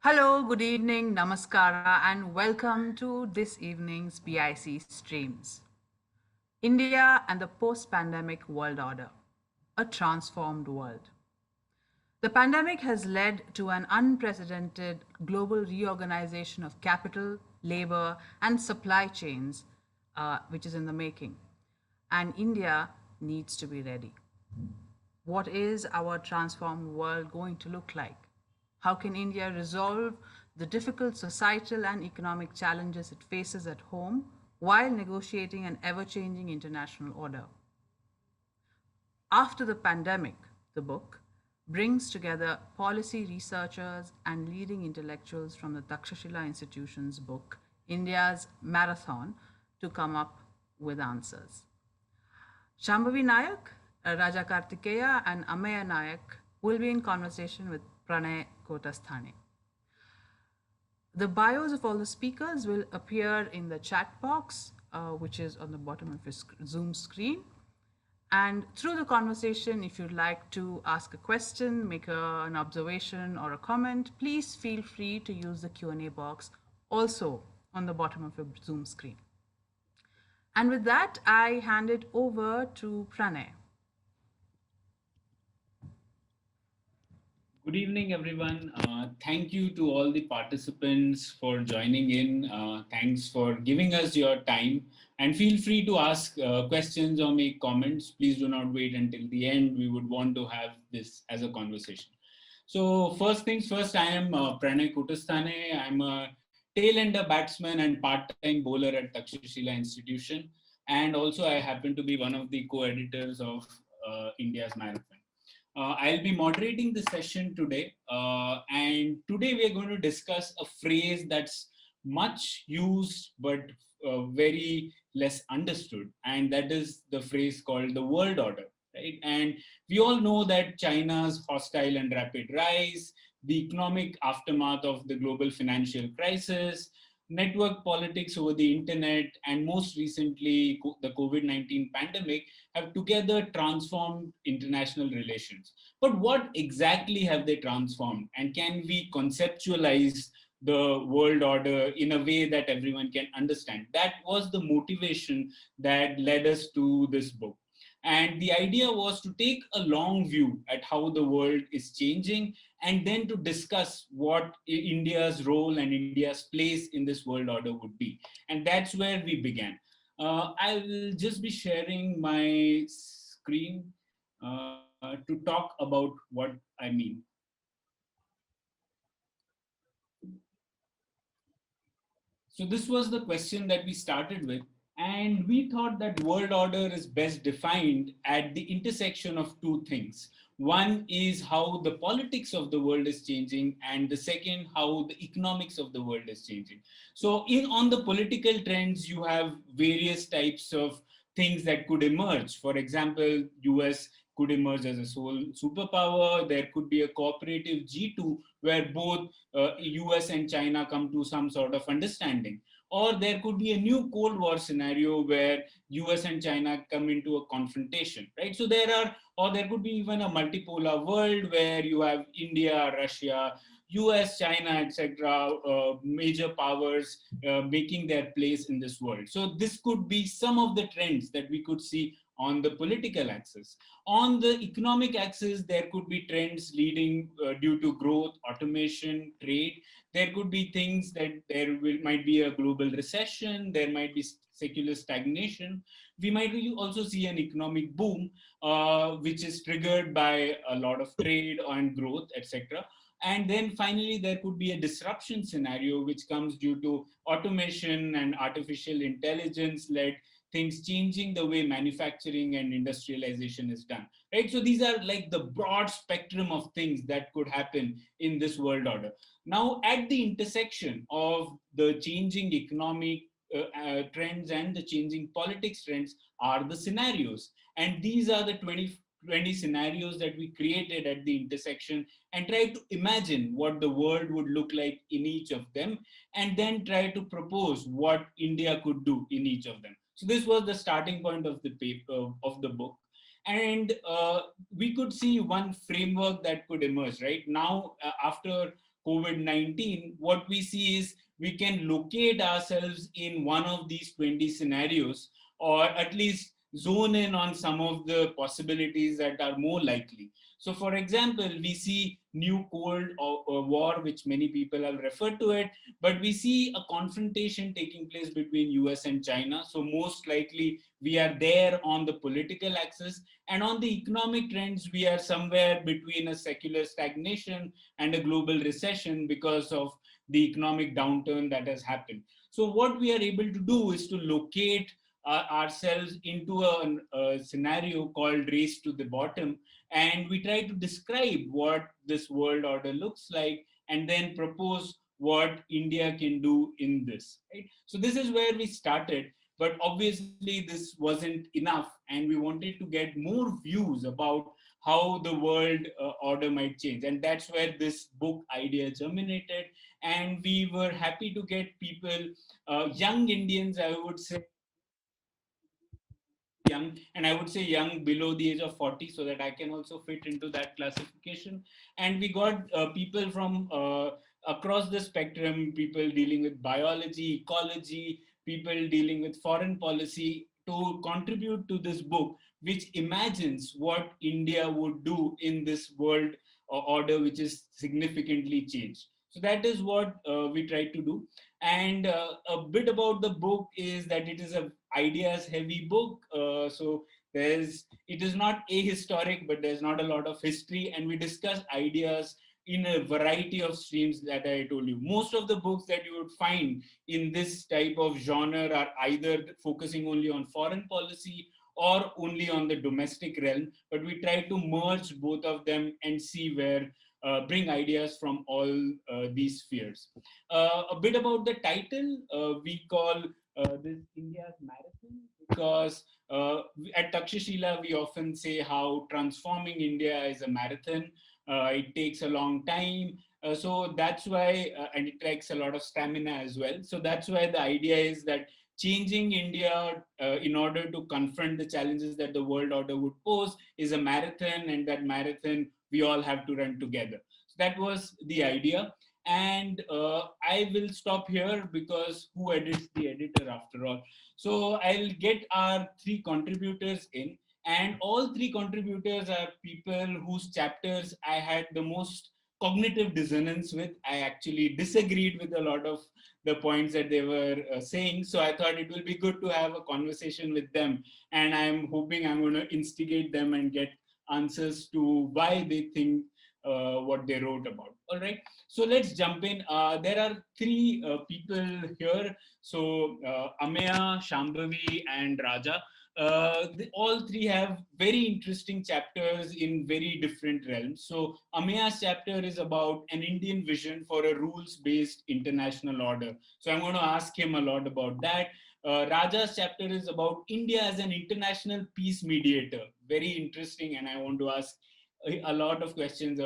Hello, good evening, namaskara, and welcome to this evening's BIC streams. India and the post pandemic world order, a transformed world. The pandemic has led to an unprecedented global reorganization of capital, labor, and supply chains, which is in the making. And India needs to be ready. What is our transformed world going to look like? How can India resolve the difficult societal and economic challenges it faces at home while negotiating an ever changing international order? After the pandemic, the book brings together policy researchers and leading intellectuals from the Takshashila Institution's book, India's Marathon, to come up with answers. Shambhavi Naik, Raja Karthikeya, and Ameya Naik will be in conversation with Pranay Kotasthane. The bios of all the speakers will appear in the chat box, which is on the bottom of your Zoom screen. And through the conversation, if you'd like to ask a question, make an observation or a comment, please feel free to use the Q&A box also on the bottom of your Zoom screen. And with that, I hand it over to Pranay. Good evening, everyone. Thank you to all the participants for joining in. Thanks for giving us your time. And feel free to ask questions or make comments. Please do not wait until the end. We would want to have this as a conversation. So first things first, I am Pranay Kotasthane. I'm a tail-ender batsman and part-time bowler at Takshashila Institution. And also I happen to be one of the co-editors of India's Marathon. I'll be moderating the session today, and today we are going to discuss a phrase that's much used but very less understood, and that is the phrase called the world order, right? And we all know that China's hostile and rapid rise, the economic aftermath of the global financial crisis, network politics over the internet, and most recently the COVID-19 pandemic have together transformed international relations. But what exactly have they transformed? And can we conceptualize the world order in a way that everyone can understand? That was the motivation that led us to this book. And the idea was to take a long view at how the world is changing and then to discuss what India's role and India's place in this world order would be. And that's where we began. I will just be sharing my screen to talk about what I mean. So this was the question that we started with. And we thought that world order is best defined at the intersection of two things. One is how the politics of the world is changing, and the second, how the economics of the world is changing. So on the political trends, you have various types of things that could emerge. For example, US could emerge as a sole superpower. There could be a cooperative G2 where both US and China come to some sort of understanding. Or there could be a new Cold War scenario where US and China come into a confrontation, right? So there could be even a multipolar world where you have India, Russia, US, China, etc., major powers making their place in this world. So this could be some of the trends that we could see on the political axis. On the economic axis, there could be trends leading due to growth, automation, trade. There could be things that might be a global recession, there might be secular stagnation. We might also see an economic boom, which is triggered by a lot of trade and growth, etc. And then finally, there could be a disruption scenario, which comes due to automation and artificial intelligence led things changing the way manufacturing and industrialization is done, right? So these are like the broad spectrum of things that could happen in this world order. Now, at the intersection of the changing economic trends and the changing politics trends are the scenarios. And these are the 20 scenarios that we created at the intersection and try to imagine what the world would look like in each of them, and then try to propose what India could do in each of them. So this was the starting point of the paper, of the book. And we could see one framework that could emerge, right? Now, after COVID-19, what we see is we can locate ourselves in one of these 20 scenarios, or at least zone in on some of the possibilities that are more likely. So, for example, we see new War, which many people have referred to it, but we see a confrontation taking place between US and China. So, most likely, we are there on the political axis, and on the economic trends, we are somewhere between a secular stagnation and a global recession because of the economic downturn that has happened. So, what we are able to do is to locate ourselves into a scenario called race to the bottom, and we try to describe what this world order looks like and then propose what India can do in this, right? So this is where we started, but obviously this wasn't enough, and we wanted to get more views about how the world order might change, and that's where this book idea germinated. And we were happy to get people, young Indians, I would say, young, and I would say young below the age of 40, so that I can also fit into that classification. And we got people from across the spectrum, people dealing with biology, ecology, people dealing with foreign policy, to contribute to this book, which imagines what India would do in this world order, which is significantly changed. So that is what we try to do. And a bit about the book is that it is a ideas heavy book. So it is not ahistoric, but there's not a lot of history, and we discuss ideas in a variety of streams that I told you. Most of the books that you would find in this type of genre are either focusing only on foreign policy or only on the domestic realm, but we try to merge both of them and see where bring ideas from all these spheres. A bit about the title, we call this India's marathon, because at Takshashila we often say how transforming India is a marathon. It takes a long time. So that's why, and it takes a lot of stamina as well. So that's why the idea is that changing India in order to confront the challenges that the world order would pose is a marathon, and that marathon we all have to run together. So that was the idea. And I will stop here, because who edits the editor after all? So I'll get our three contributors in, and all three contributors are people whose chapters I had the most cognitive dissonance with. I actually disagreed with a lot of the points that they were saying. So I thought it will be good to have a conversation with them. And I'm hoping I'm going to instigate them and get answers to why they think what they wrote about. All right. So let's jump in. There are three people here. So Ameya, Shambhavi, and Raja. All three have very interesting chapters in very different realms. So Ameya's chapter is about an Indian vision for a rules-based international order. So I'm going to ask him a lot about that. Raja's chapter is about India as an international peace mediator. Very interesting, and I want to ask a lot of questions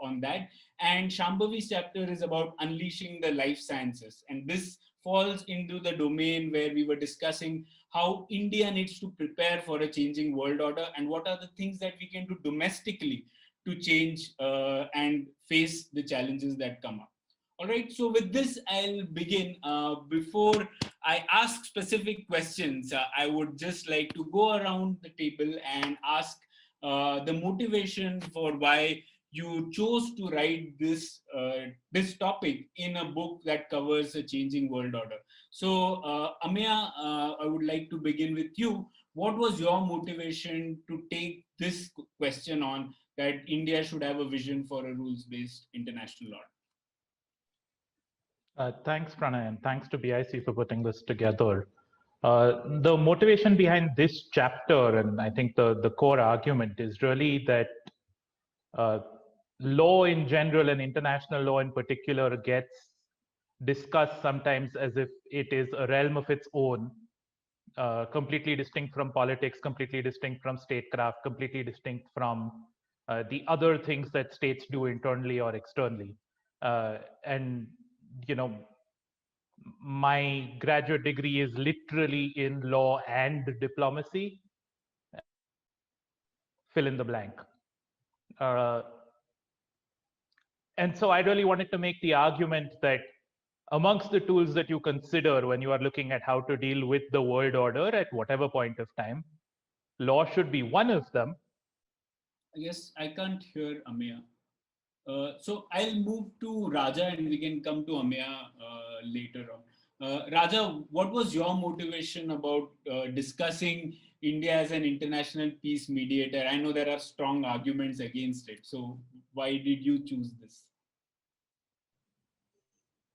on that. And Shambhavi's chapter is about unleashing the life sciences. And this falls into the domain where we were discussing how India needs to prepare for a changing world order, and what are the things that we can do domestically to change and face the challenges that come up. All right, so with this, I'll begin. Before I ask specific questions, I would just like to go around the table and ask the motivation for why you chose to write this topic in a book that covers a changing world order. So, Ameya, I would like to begin with you. What was your motivation to take this question on, that India should have a vision for a rules-based international order? Thanks, Pranay, and thanks to BIC for putting this together. The motivation behind this chapter, and I think the core argument, is really that uh, law in general and international law in particular gets discussed sometimes as if it is a realm of its own, completely distinct from politics, completely distinct from statecraft, completely distinct from the other things that states do internally or externally. And you know, my graduate degree is literally in law and diplomacy. Fill in the blank. Uh, And so I really wanted to make the argument that amongst the tools that you consider when you are looking at how to deal with the world order at whatever point of time, law should be one of them. Yes, I can't hear Ameya. So I'll move to Raja and we can come to Ameya later on. Raja, what was your motivation about discussing India as an international peace mediator? I know there are strong arguments against it. So why did you choose this?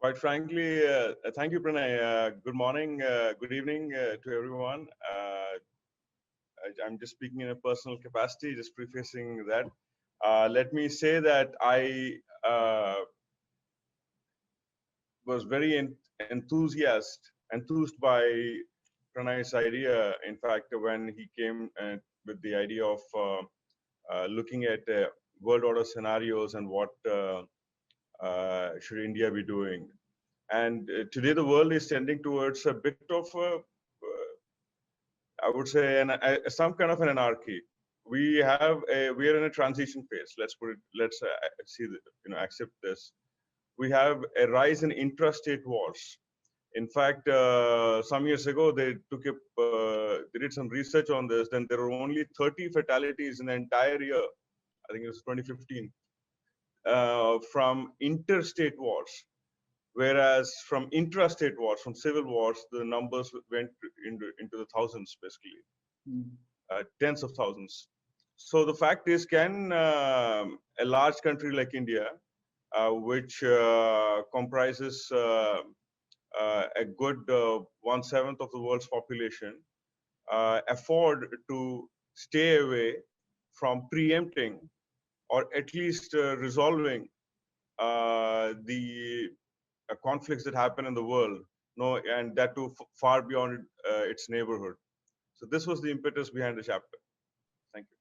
Quite frankly, thank you, Pranay. Good morning, good evening to everyone. I'm just speaking in a personal capacity, just prefacing that. Let me say that I was very enthused by Pranay's idea. In fact, when he came with the idea of looking at world order scenarios and what should India be doing. And today the world is tending towards a bit of, I would say, some kind of an anarchy. We are in a transition phase. Let's accept this. We have a rise in intrastate wars. In fact, some years ago, they did some research on this. Then there were only 30 fatalities in the entire year. I think it was 2015 from interstate wars. Whereas from intrastate wars, from civil wars, the numbers went into the thousands, basically, tens of thousands. So the fact is, can a large country like India, which comprises a good 1/7 of the world's population, afford to stay away from preempting or at least resolving the conflicts that happen in the world, and that too far beyond its neighborhood. So this was the impetus behind the chapter. Thank you.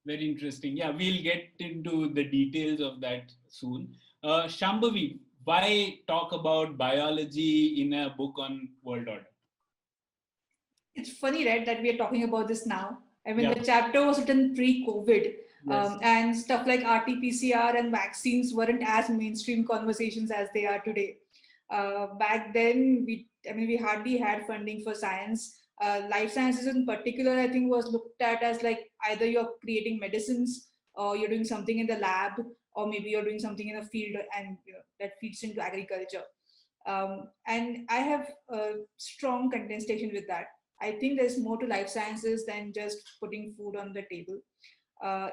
Very interesting. Yeah, we'll get into the details of that soon. Shambhavi, why talk about biology in a book on world order? It's funny, right, that we are talking about this now. I mean, the chapter was written pre-COVID, and stuff like RT-PCR and vaccines weren't as mainstream conversations as they are today. Back then, we hardly had funding for science. Life sciences in particular, I think, was looked at as like either you're creating medicines or you're doing something in the lab, or maybe you're doing something in a field, and that feeds into agriculture. And I have a strong contestation with that. I think there's more to life sciences than just putting food on the table.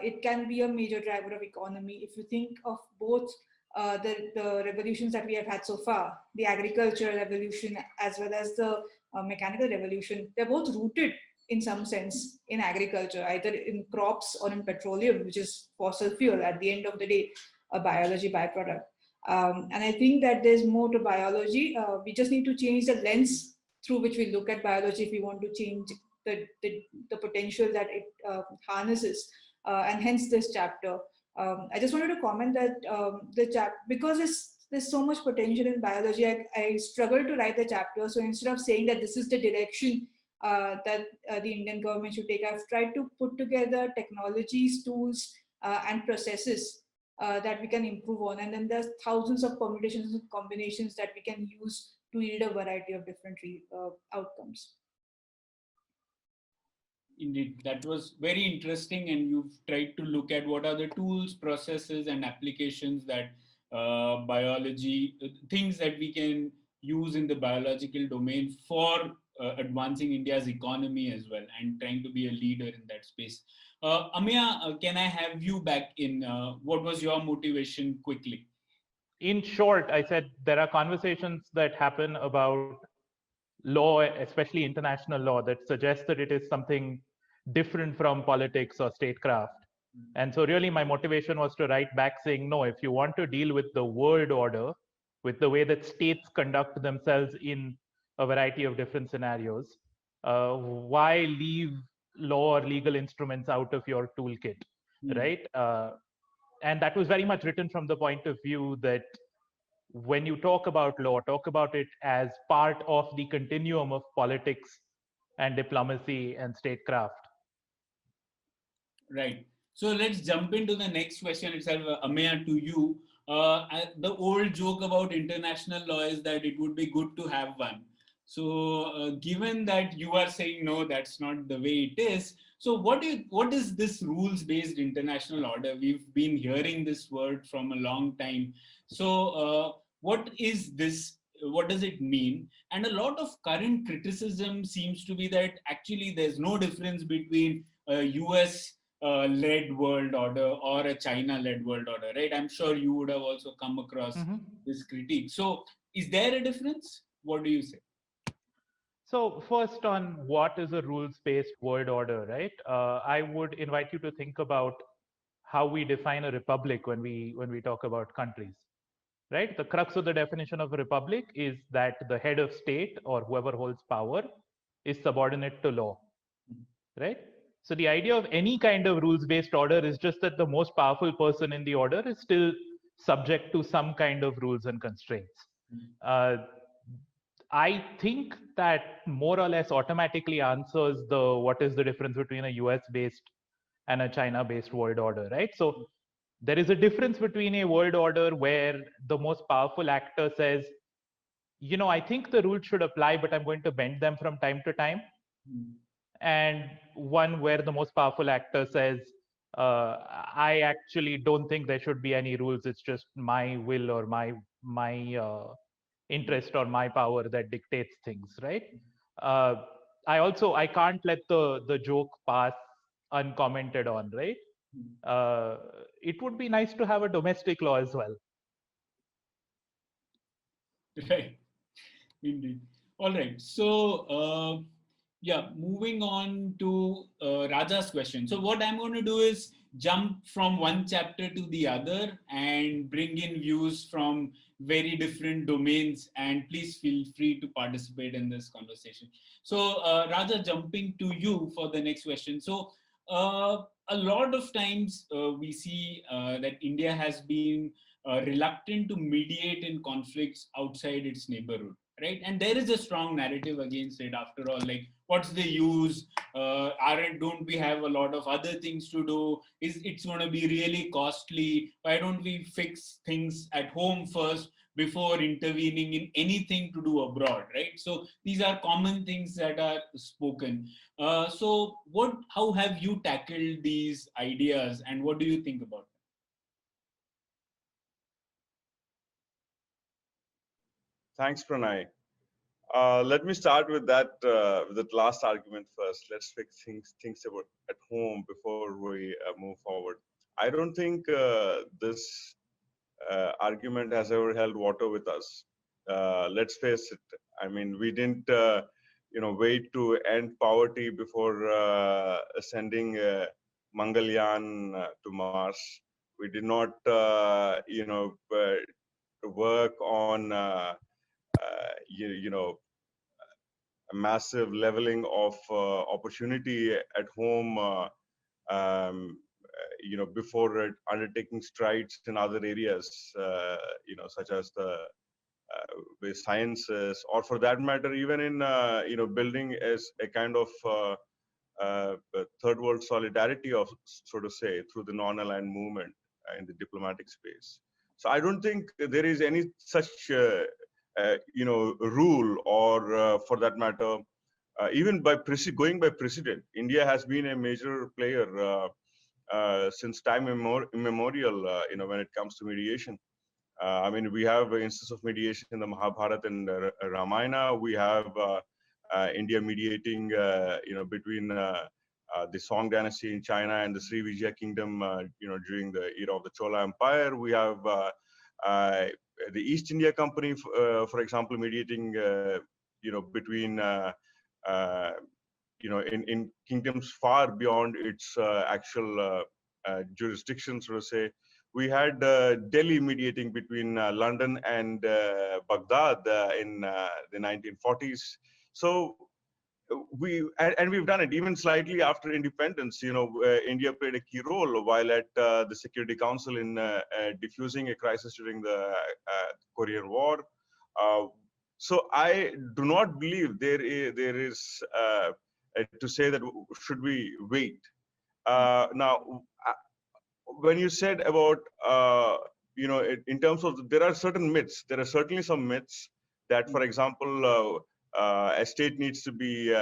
It can be a major driver of economy. If you think of both the revolutions that we have had so far, the agricultural revolution as well as the mechanical revolution, they're both rooted in some sense in agriculture, either in crops or in petroleum, which is fossil fuel, at the end of the day, a biology byproduct. And I think that there's more to biology. We just need to change the lens through which we look at biology if we want to change the potential that it harnesses, and hence this chapter. I just wanted to comment that because there's so much potential in biology, I struggled to write the chapter. So instead of saying that this is the direction that the Indian government should take, I've tried to put together technologies, tools, and processes that we can improve on. And then there's thousands of permutations and combinations that we can use to yield a variety of different outcomes. Indeed, that was very interesting, and you've tried to look at what are the tools, processes, and applications that biology, things that we can use in the biological domain for advancing India's economy as well, and trying to be a leader in that space. Ameya, can I have you back in? What was your motivation quickly? In short, I said there are conversations that happen about law, especially international law, that suggests that it is something different from politics or statecraft. And so really my motivation was to write back saying, no, if you want to deal with the world order, with the way that states conduct themselves in a variety of different scenarios, why leave law or legal instruments out of your toolkit, right? And that was very much written from the point of view that when you talk about law, talk about it as part of the continuum of politics and diplomacy and statecraft. Right. So let's jump into the next question itself, Ameya, to you. the old joke about international law is that it would be good to have one. So, given that you are saying no, that's not the way it is. So, what is this rules-based international order? We've been hearing this word from a long time. So, what is this? What does it mean? And a lot of current criticism seems to be that actually there's no difference between a US led world order or a China led world order, right? I'm sure you would have also come across this critique. So, is there a difference? What do you say? So first, on what is a rules-based world order, right? I would invite you to think about how we define a republic when we talk about countries, right? The crux of the definition of a republic is that the head of state or whoever holds power is subordinate to law, right? So the idea of any kind of rules-based order is just that the most powerful person in the order is still subject to some kind of rules and constraints. I think that more or less automatically answers the what is the difference between a US-based and a China-based world order, right? So there is a difference between a world order where the most powerful actor says, you know, I think the rules should apply, but I'm going to bend them from time to time. And one where the most powerful actor says, I actually don't think there should be any rules. It's just my will or my interest or my power that dictates things, right? I can't let the joke pass uncommented on, right? It would be nice to have a domestic law as well. Right. Indeed. All right. So, yeah, moving on to Raja's question. So what I'm going to do is jump from one chapter to the other and bring in views from very different domains, and please feel free to participate in this conversation. So Raja, jumping to you for the next question. So a lot of times we see that India has been reluctant to mediate in conflicts outside its neighborhood, right? And there is a strong narrative against it. After all, like, what's the use? Don't we have a lot of other things to do? It's going to be really costly? Why don't we fix things at home first before intervening in anything to do abroad, right? So these are common things that are spoken. So how have you tackled these ideas, and what do you think about them? Thanks, Pranay. Let me start with that last argument first. Let's fix things about at home before we move forward. I don't think this argument has ever held water with us. Let's face it. I mean, we didn't, wait to end poverty before sending Mangalyaan to Mars. We did not, work on, a massive leveling of opportunity at home. Before undertaking strides in other areas, such as the sciences, or for that matter, even in building as a kind of third world solidarity, of so to say, through the non-aligned movement in the diplomatic space. So I don't think there is any such rule, or for that matter, even by going by precedent. India has been a major player since time immemorial, when it comes to mediation. I mean, we have instances of mediation in the Mahabharata and Ramayana. We have India mediating, between the Song dynasty in China and the Sri Vijaya kingdom, during the era of the Chola Empire. We have the East India Company, for example, mediating, between, in kingdoms far beyond its actual jurisdiction, so to say. We had Delhi mediating between London and Baghdad in the 1940s. So we've done it even slightly after independence. India played a key role while at the Security Council in diffusing a crisis during the Korean War. So I do not believe there is to say that should we wait. Now, when you said about in terms of, there are certain myths. There are certainly some myths that, for example, a state needs to be,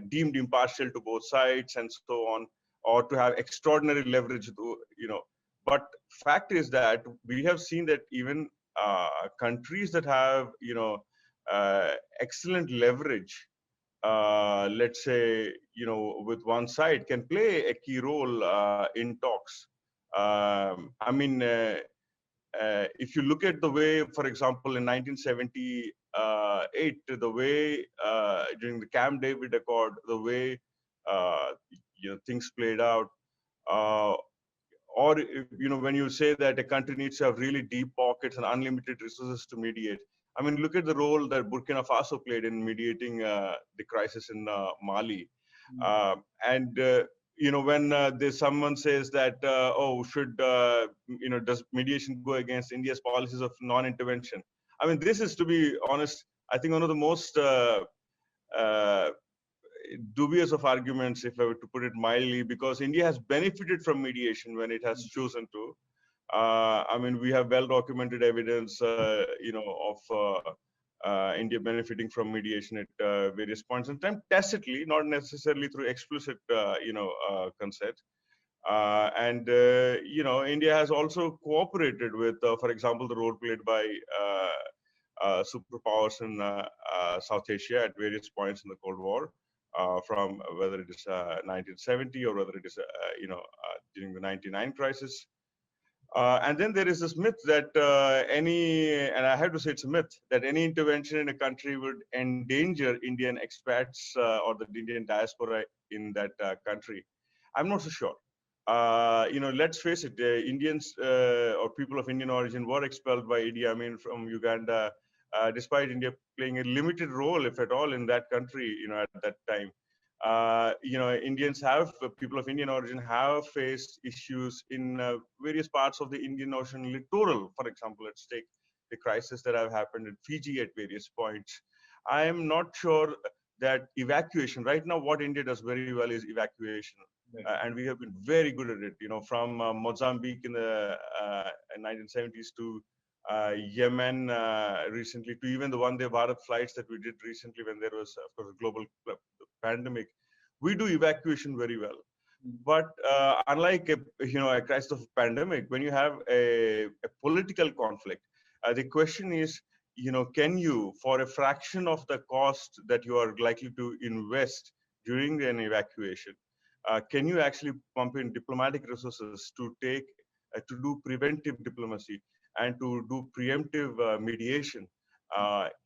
deemed impartial to both sides and so on, or to have extraordinary leverage, But fact is that we have seen that even countries that have, excellent leverage, let's say, with one side, can play a key role in talks. If you look at the way, for example, in 1978, the way during the Camp David Accord, the way things played out, or when you say that a country needs to have really deep pockets and unlimited resources to mediate. I mean, look at the role that Burkina Faso played in mediating the crisis in Mali. When there's someone says that, does mediation go against India's policies of non-intervention? I mean, this is, to be honest, I think one of the most dubious of arguments, if I were to put it mildly, because India has benefited from mediation when it has chosen to. We have well-documented evidence, of India benefiting from mediation at various points in time, tacitly, not necessarily through explicit, consent. India has also cooperated with, for example, the role played by superpowers in South Asia at various points in the Cold War, from whether it is 1970 or whether it is, during the 99 crisis. And then there is this myth that and I have to say it's a myth, that any intervention in a country would endanger Indian expats or the Indian diaspora in that country. I'm not so sure. Let's face it, Indians or people of Indian origin were expelled by Idi Amin from Uganda, despite India playing a limited role, if at all, in that country, at that time. People of Indian origin have faced issues in various parts of the Indian Ocean littoral. For example, let's take the crisis that have happened in Fiji at various points. I am not sure that evacuation, right now, what India does very well is evacuation. And we have been very good at it, from Mozambique in the 1970s to Yemen recently, to even the Vande Bharat flights that we did recently when there was, of course, a global pandemic. We do evacuation very well. But unlike a crisis of a pandemic, when you have a political conflict, the question is, can you, for a fraction of the cost that you are likely to invest during an evacuation, can you actually pump in diplomatic resources to do preventive diplomacy and to do preemptive mediation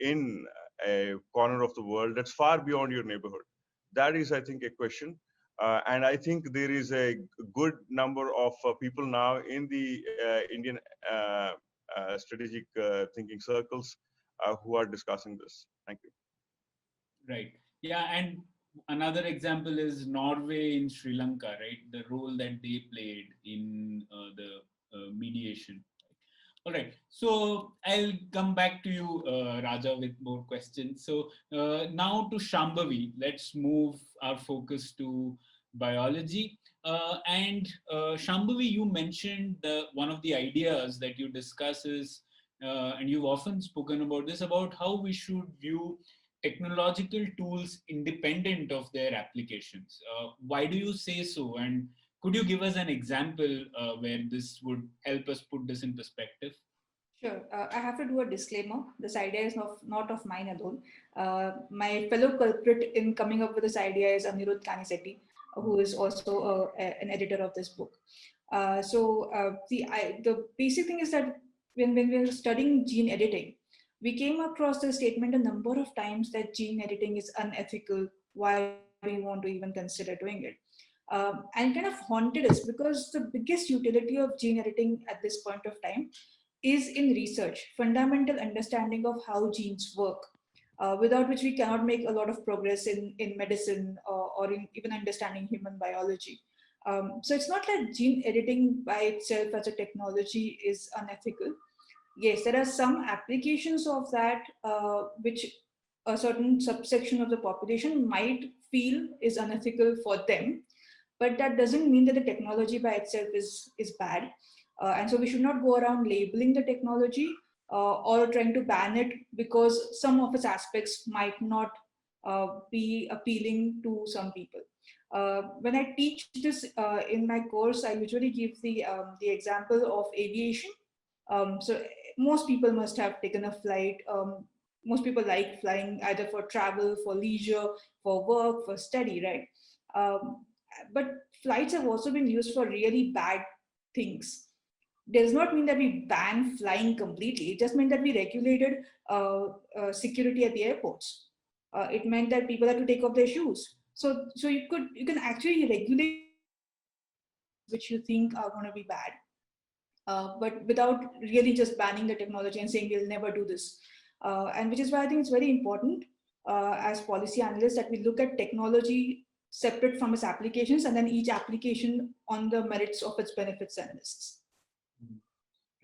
in a corner of the world that's far beyond your neighborhood? That is, I think, a question. And I think there is a good number of people now in the Indian strategic thinking circles who are discussing this. Thank you. Right. Yeah. And another example is Norway in Sri Lanka, right? The role that they played in the mediation. All right. So I'll come back to you, Raja, with more questions. So now to Shambhavi, let's move our focus to biology. Shambhavi, you mentioned one of the ideas that you discuss is, and you've often spoken about this, about how we should view technological tools independent of their applications. Why do you say so? And could you give us an example where this would help us put this in perspective? Sure. I have to do a disclaimer. This idea is not of mine alone. My fellow culprit in coming up with this idea is Anirudh Kanisetti, who is also an editor of this book. The basic thing is that when we were studying gene editing, we came across the statement a number of times that gene editing is unethical. Why we want to even consider doing it? And kind of haunted us, because the biggest utility of gene editing at this point of time is in research, fundamental understanding of how genes work, without which we cannot make a lot of progress in medicine or in even understanding human biology. So it's not that gene editing by itself as a technology is unethical. Yes, there are some applications of that which a certain subsection of the population might feel is unethical for them, but that doesn't mean that the technology by itself is bad. And so we should not go around labeling the technology or trying to ban it because some of its aspects might not be appealing to some people. When I teach this in my course, I usually give the example of aviation. So most people must have taken a flight. Most people like flying either for travel, for leisure, for work, for study, right? But flights have also been used for really bad things. Does not mean that we ban flying completely. It just meant that we regulated security at the airports. It meant that people had to take off their shoes. So you can actually regulate which you think are going to be bad, but without really just banning the technology and saying we'll never do this. And which is why I think it's very important as policy analysts that we look at technology separate from its applications and then each application on the merits of its benefits and risks.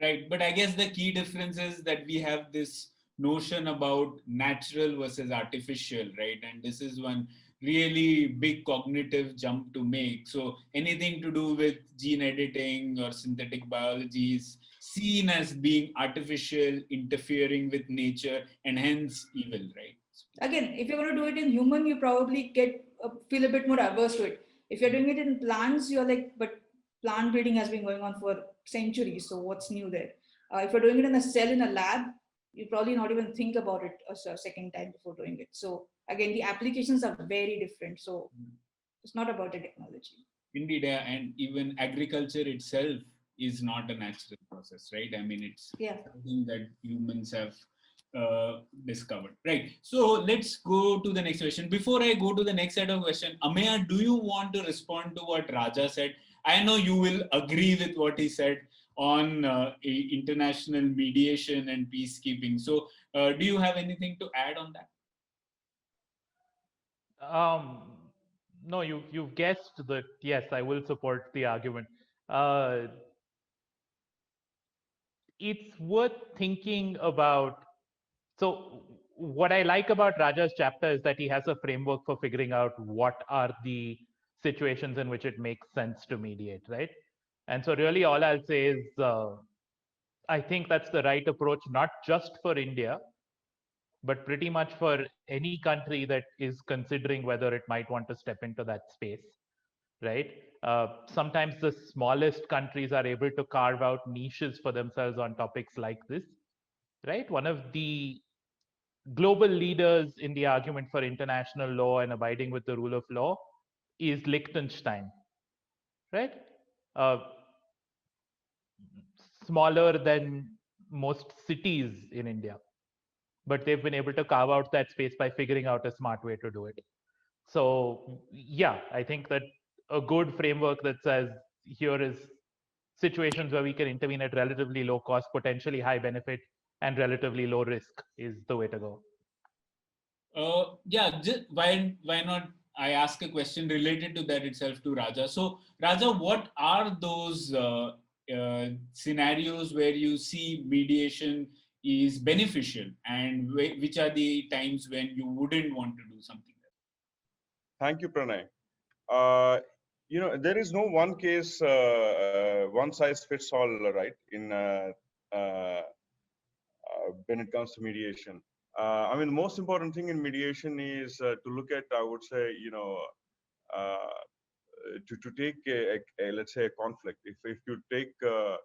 Right, but I guess the key difference is that we have this notion about natural versus artificial, right? And this is one really big cognitive jump to make. So anything to do with gene editing or synthetic biology is seen as being artificial, interfering with nature, and hence evil, right? Again, if you're going to do it in human, you probably feel a bit more averse to it. If you're doing it in plants, you're like, but plant breeding has been going on for centuries, so what's new there? If you're doing it in a cell in a lab, you probably not even think about it a second time before doing it. So again, the applications are very different. So it's not about the technology. Indeed, and even agriculture itself is not a natural process, right? I mean, it's something that humans have discovered, right? So let's go to the next question. Before I go to the next set of questions, Ameya, do you want to respond to what Raja said? I know you will agree with what he said on international mediation and peacekeeping. So do you have anything to add on that? No, you've guessed that, yes, I will support the argument. It's worth thinking about. So what I like about Raja's chapter is that he has a framework for figuring out what are the situations in which it makes sense to mediate, right? And so really all I'll say is, I think that's the right approach, not just for India, but pretty much for any country that is considering whether it might want to step into that space, right? Sometimes the smallest countries are able to carve out niches for themselves on topics like this, right? One of the global leaders in the argument for international law and abiding with the rule of law is Liechtenstein, right? Smaller than most cities in India, but they've been able to carve out that space by figuring out a smart way to do it. So yeah, I think that a good framework that says here is situations where we can intervene at relatively low cost, potentially high benefit, and relatively low risk is the way to go. Yeah, why not I ask a question related to that itself to Raja. So Raja, what are those scenarios where you see mediation is beneficial and which are the times when you wouldn't want to do something like that? Thank you, Pranay. There is no one case, one size fits all, right? When it comes to mediation. I mean, the most important thing in mediation is to look at, I would say, to take let's say a conflict. If you take a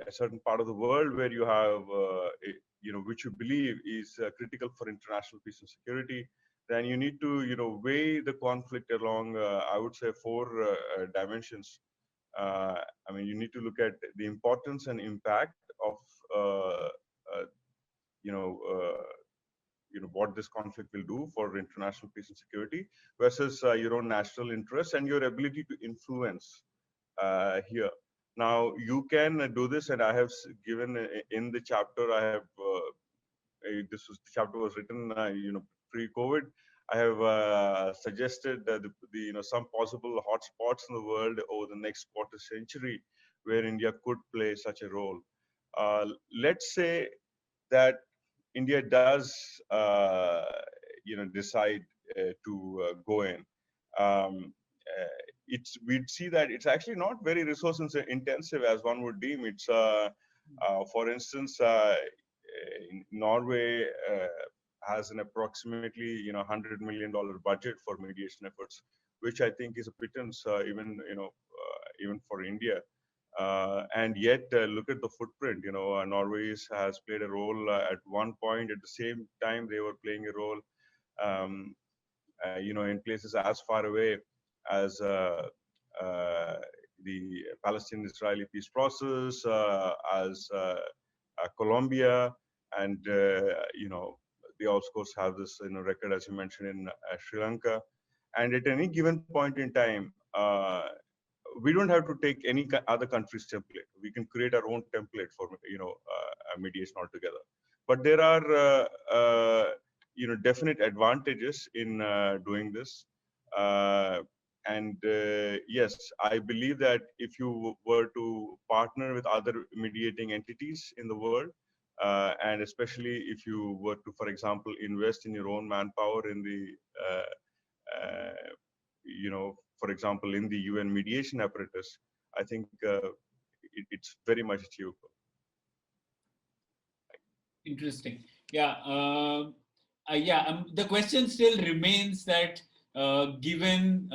certain part of the world where you have, which you believe is critical for international peace and security, then you need to, weigh the conflict along, I would say, four dimensions. I mean, you need to look at the importance and impact of, you know, uh, what this conflict will do for international peace and security versus your own national interests and your ability to influence here. Now you can do this, and I have given in the chapter. I have the chapter was written, pre-COVID. I have suggested some possible hotspots in the world over the next quarter century where India could play such a role. Let's say that India does, decide to go in. It we'd see that it's actually not very resource intensive as one would deem. It's for instance, Norway has an approximately $100 million budget for mediation efforts, which I think is a pittance even for India. And yet, look at the footprint. Norway has played a role at one point. At the same time, they were playing a role, in places as far away as the Palestinian-Israeli peace process, as Colombia, and they of course have this record, as you mentioned, in Sri Lanka. And at any given point in time, we don't have to take any other country's template. We can create our own template for mediation altogether. But there are definite advantages in doing this. Yes, I believe that if you were to partner with other mediating entities in the world, and especially if you were to, for example, invest in your own manpower in the, for example, in the UN mediation apparatus, I think it's very much achievable. Interesting. Yeah. The question still remains that given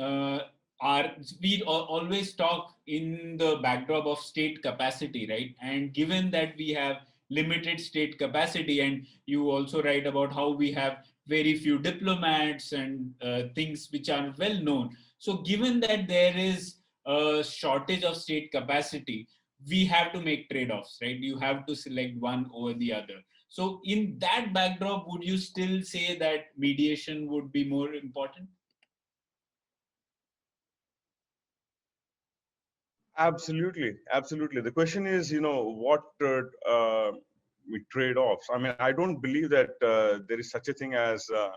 we always talk in the backdrop of state capacity, right? And given that we have limited state capacity, and you also write about how we have very few diplomats and things which are well known. So given that there is a shortage of state capacity, we have to make trade-offs, right? You have to select one over the other. So in that backdrop, would you still say that mediation would be more important? Absolutely, absolutely. The question is, what we trade-offs. I mean, I don't believe that there is such a thing as a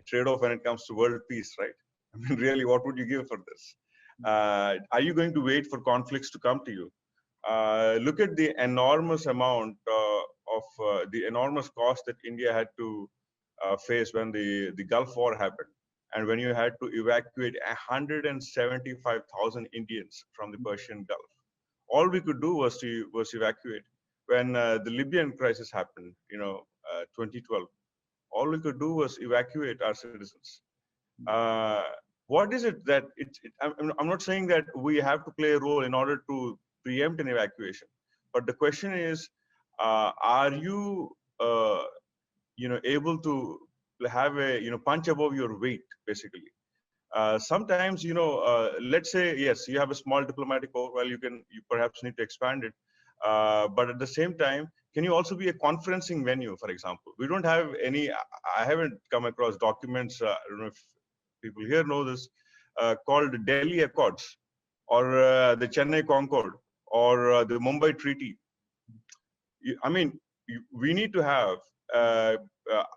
trade-off when it comes to world peace, right? I mean, really, what would you give for this? Are you going to wait for conflicts to come to you? Look at the enormous amount of the enormous cost that India had to face when the Gulf War happened, and when you had to evacuate 175,000 Indians from the Persian Gulf. All we could do was evacuate. When the Libyan crisis happened, 2012, all we could do was evacuate our citizens. What is it that I'm not saying that we have to play a role in order to preempt an evacuation, but the question is, are you able to have a punch above your weight, basically? Sometimes, let's say, yes, you have a small diplomatic corps. Well, you perhaps need to expand it. But at the same time, can you also be a conferencing venue, for example? We don't have any, I haven't come across documents, I don't know if people here know this, called Delhi Accords, or the Chennai Concord, or the Mumbai Treaty. I mean, we need to have,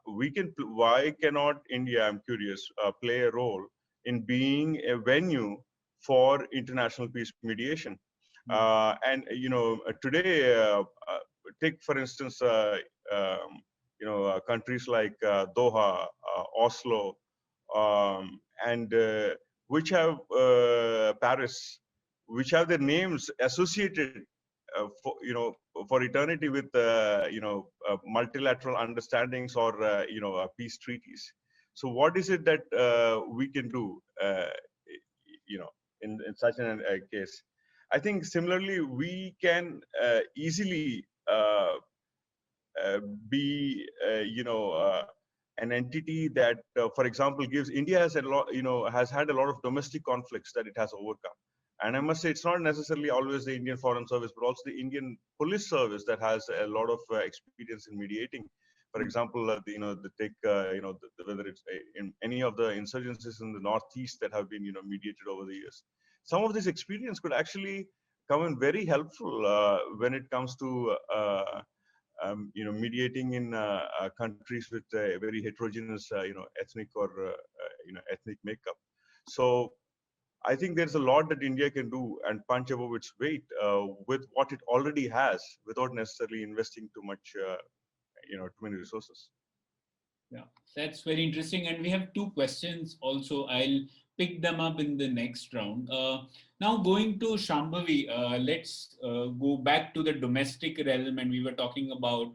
why cannot India, I'm curious, play a role in being a venue for international peace mediation? Today, take for instance, countries like Doha, Oslo, and which have Paris, which have their names associated for eternity with multilateral understandings or peace treaties. So what is it that we can do in such a case? I think similarly we can easily be an entity that, for example, gives India has had a lot of domestic conflicts that it has overcome. And I must say, it's not necessarily always the Indian Foreign Service, but also the Indian Police Service that has a lot of experience in mediating. For example, whether it's in any of the insurgencies in the Northeast that have been, mediated over the years. Some of this experience could actually come in very helpful when it comes to, mediating in countries with a very heterogeneous, ethnic or, ethnic makeup. So I think there's a lot that India can do and punch above its weight with what it already has, without necessarily investing too much, too many resources. Yeah, that's very interesting. And we have two questions also. I'll pick them up in the next round. Now going to Shambhavi, let's go back to the domestic realm, and we were talking about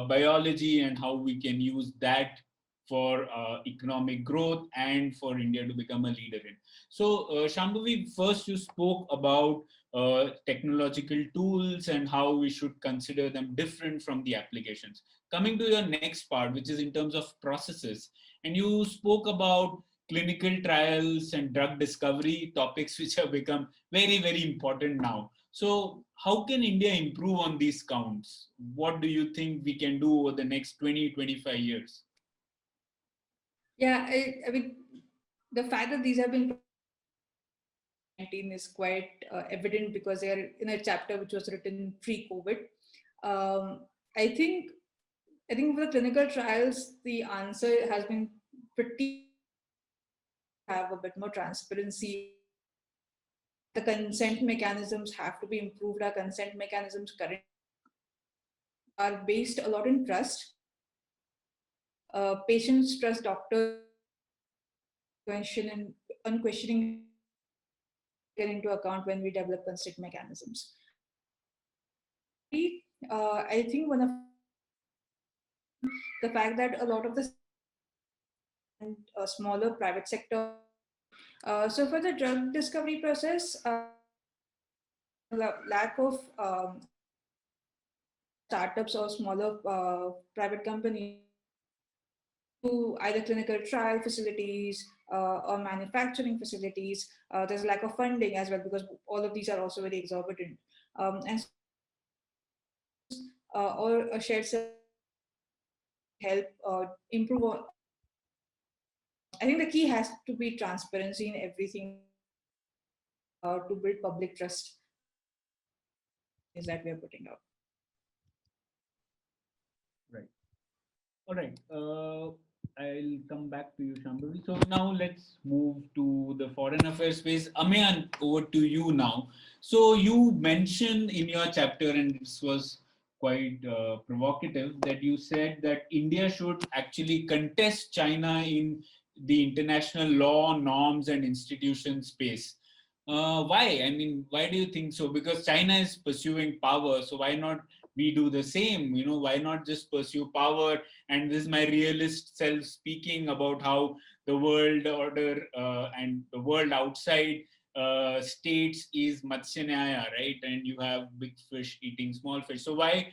biology and how we can use that for economic growth and for India to become a leader in. So, Shambhavi, first you spoke about technological tools and how we should consider them different from the applications. Coming to your next part, which is in terms of processes, and you spoke about clinical trials and drug discovery, topics which have become very, very important now. So how can India improve on these counts? What do you think we can do over the next 20, 25 years? Yeah, I mean, the fact that these have been 19 is quite evident because they are in a chapter which was written pre-COVID. Um, I think for the clinical trials, the answer has been pretty have a bit more transparency. The consent mechanisms have to be improved. Our consent mechanisms currently are based a lot in trust. Patients trust doctors, unquestioning get into account when we develop consent mechanisms. I think one of the fact that a lot of the smaller private sector. So for the drug discovery process, lack of startups or smaller private companies to either clinical trial facilities or manufacturing facilities. There's a lack of funding as well because all of these are also very exorbitant. And or a shared service help improve. I think the key has to be transparency in everything to build public trust is that we are putting out. Right. All right. I'll come back to you, Shambhavi. So now let's move to the foreign affairs space. Ameya, over to you now. So you mentioned in your chapter, and this was quite provocative, that you said that India should actually contest China in the international law, norms, and institution space. Why? I mean, why do you think so? Because China is pursuing power, so why not we do the same? You know, why not just pursue power? And this is my realist self speaking about how the world order and the world outside states is Matsya Nyaya, right? And you have big fish eating small fish. So why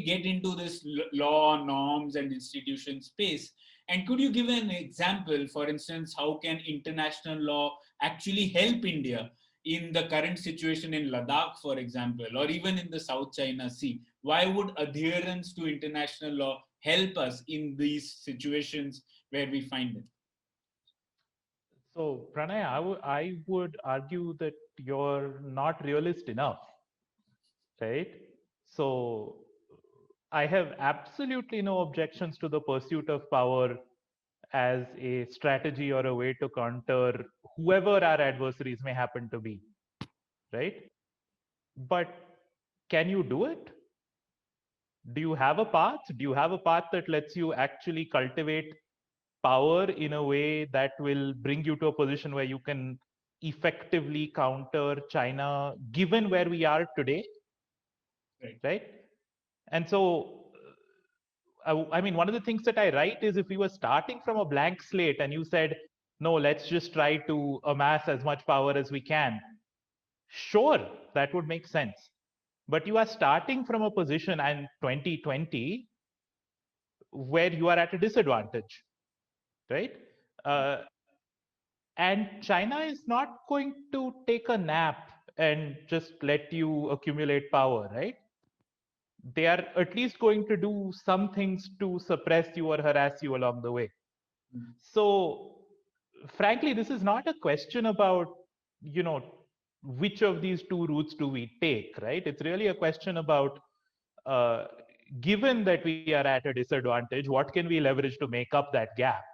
get into this law, norms, and institution space? And could you give an example, for instance, how can international law actually help India in the current situation in Ladakh, for example, or even in the South China Sea? Why would adherence to international law help us in these situations where we find it? So, Pranay, I would argue that you're not realist enough, right? So, I have absolutely no objections to the pursuit of power as a strategy or a way to counter whoever our adversaries may happen to be, right? But can you do it? Do you have a path? Do you have a path that lets you actually cultivate power in a way that will bring you to a position where you can effectively counter China, given where we are today? Right? And so, I mean, one of the things that I write is if we were starting from a blank slate and you said, no, let's just try to amass as much power as we can, sure, that would make sense. But you are starting from a position in 2020 where you are at a disadvantage, right? And China is not going to take a nap and just let you accumulate power, right? They are at least going to do some things to suppress you or harass you along the way. So, frankly, this is not a question about, you know, which of these two routes do we take, right? It's really a question about, given that we are at a disadvantage, what can we leverage to make up that gap?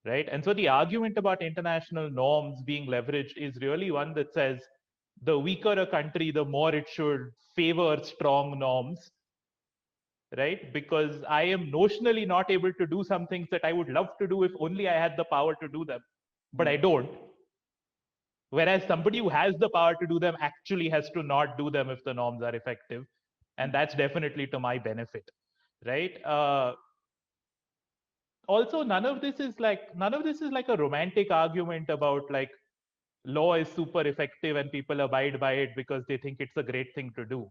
Right? And so the argument about international norms being leveraged is really one that says the weaker a country, the more it should favor strong norms, right? Because I am notionally not able to do some things that I would love to do if only I had the power to do them. but I don't. Whereas somebody who has the power to do them actually has to not do them if the norms are effective. And that's definitely to my benefit, right? Also, none of this is like a romantic argument about like law is super effective and people abide by it because they think it's a great thing to do,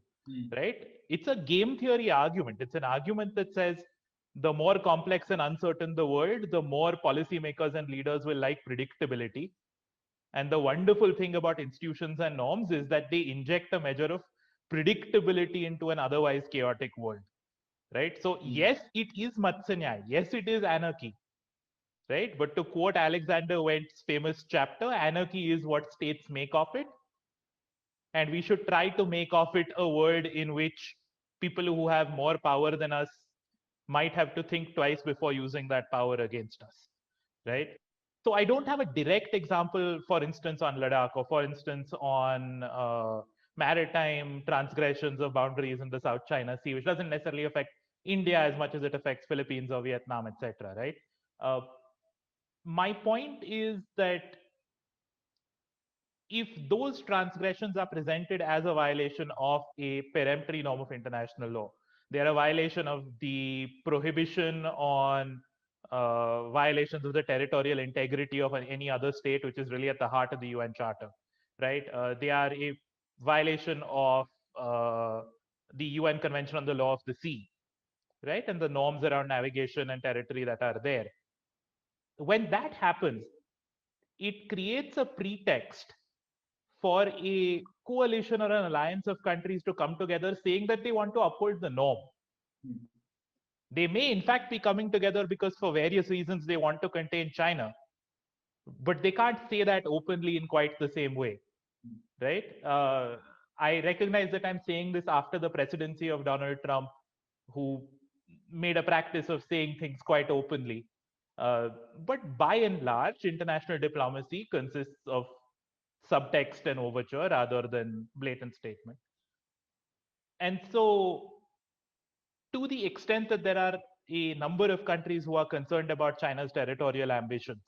right? It's a game theory argument. It's an argument that says the more complex and uncertain the world, the more policymakers and leaders will like predictability. And the wonderful thing about institutions and norms is that they inject a measure of predictability into an otherwise chaotic world, right? So yes, it is Matsanyaya. Yes, it is anarchy, right? But to quote Alexander Wendt's famous chapter, anarchy is what states make of it. And we should try to make of it a world in which people who have more power than us might have to think twice before using that power against us, right? So I don't have a direct example, for instance, on Ladakh or for instance, on maritime transgressions of boundaries in the South China Sea, which doesn't necessarily affect India as much as it affects Philippines or Vietnam, etc. Right? My point is that if those transgressions are presented as a violation of a peremptory norm of international law, they are a violation of the prohibition on violations of the territorial integrity of any other state, which is really at the heart of the UN Charter, right? They are a violation of the UN Convention on the Law of the Sea, right? And the norms around navigation and territory that are there. When that happens, it creates a pretext for a coalition or an alliance of countries to come together saying that they want to uphold the norm. They may in fact be coming together because for various reasons they want to contain China, but they can't say that openly in quite the same way, right? I recognize that I'm saying this after the presidency of Donald Trump, who made a practice of saying things quite openly. But by and large, international diplomacy consists of subtext and overture rather than blatant statement. And so, to the extent that there are a number of countries who are concerned about China's territorial ambitions,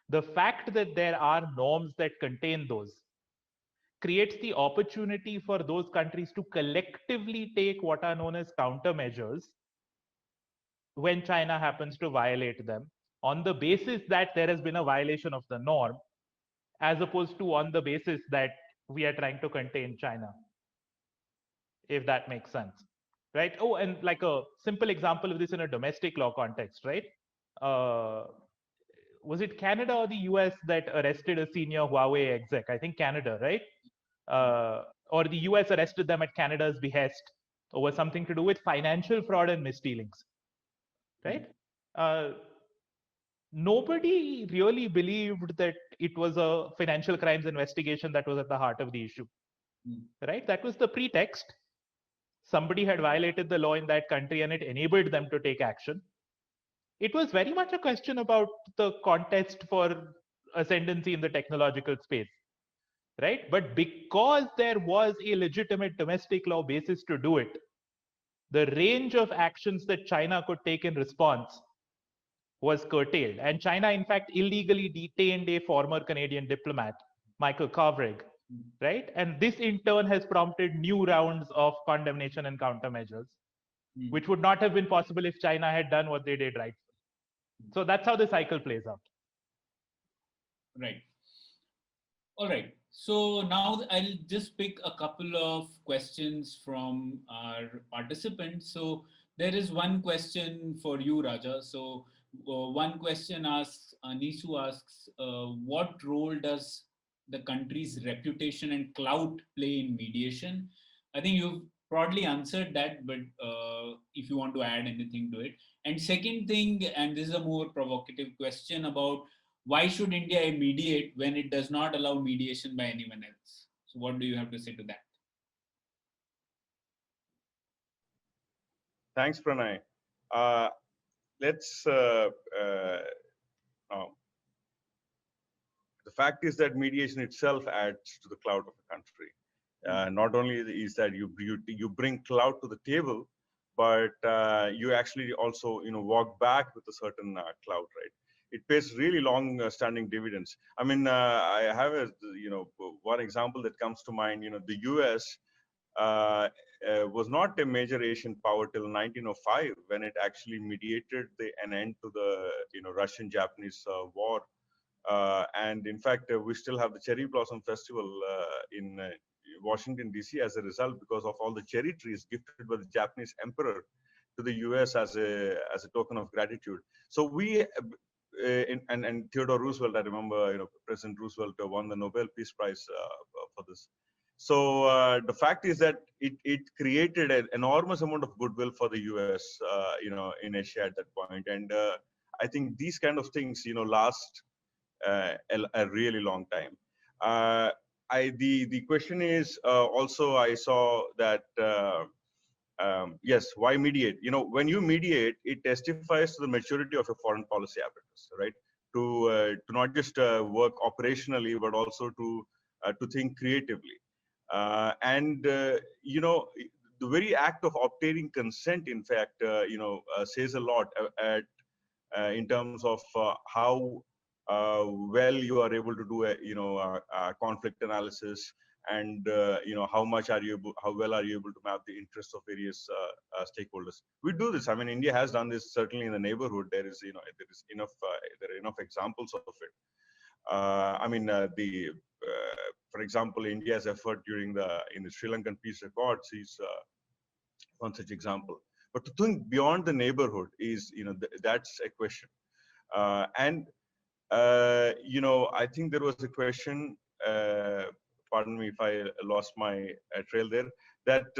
the fact that there are norms that contain those creates the opportunity for those countries to collectively take what are known as countermeasures when China happens to violate them, on the basis that there has been a violation of the norm, as opposed to on the basis that we are trying to contain China, if that makes sense, right? Oh, and like a simple example of this in a domestic law context, right? Was it Canada or the US that arrested a senior Huawei exec? I think Canada, right? Or the US arrested them at Canada's behest over something to do with financial fraud and misdealings, right? Nobody really believed that it was a financial crimes investigation that was at the heart of the issue, right? That was the pretext. Somebody had violated the law in that country and it enabled them to take action. It was very much a question about the contest for ascendancy in the technological space, right? But because there was a legitimate domestic law basis to do it, the range of actions that China could take in response was curtailed. And China, in fact, illegally detained a former Canadian diplomat, Michael Kovrig, right? And this in turn has prompted new rounds of condemnation and countermeasures, which would not have been possible if China had done what they did right. So that's how the cycle plays out. Right. All right. So now I'll just pick a couple of questions from our participants. So there is one question for you, Raja. So one question asks, Nisu asks, what role does the country's reputation and clout play in mediation? I think you've broadly answered that, but if you want to add anything to it. And second thing, and this is a more provocative question about why should India mediate when it does not allow mediation by anyone else? So what do you have to say to that? Thanks, Pranay. Let's the fact is that mediation itself adds to the clout of a country. Not only is that you bring clout to the table, but you actually also walk back with a certain clout, right? it pays really long standing dividends. I mean, I have a, one example that comes to mind. The US was not a major Asian power till 1905, when it actually mediated an end to the Russian-Japanese war. And in fact, we still have the Cherry Blossom Festival in Washington D.C. as a result, because of all the cherry trees gifted by the Japanese emperor to the U.S. as a token of gratitude. So we and Theodore Roosevelt, I remember, President Roosevelt won the Nobel Peace Prize for this. So the fact is that it created an enormous amount of goodwill for the U.S. In Asia at that point, and I think these kind of things, last a really long time. The question is also, I saw that yes, why mediate? When you mediate, it testifies to the maturity of a foreign policy apparatus, right? To not just work operationally, but also to think creatively. The very act of obtaining consent, in fact, says a lot in terms of how well you are able to do a conflict analysis, and how well are you able to map the interests of various stakeholders. We do this. I mean, India has done this certainly in the neighborhood. There is enough there are enough examples of it. For example, India's effort in the Sri Lankan peace accords is one such example. But to think beyond the neighborhood is, that's a question. I think there was a question, pardon me if I lost my trail there, that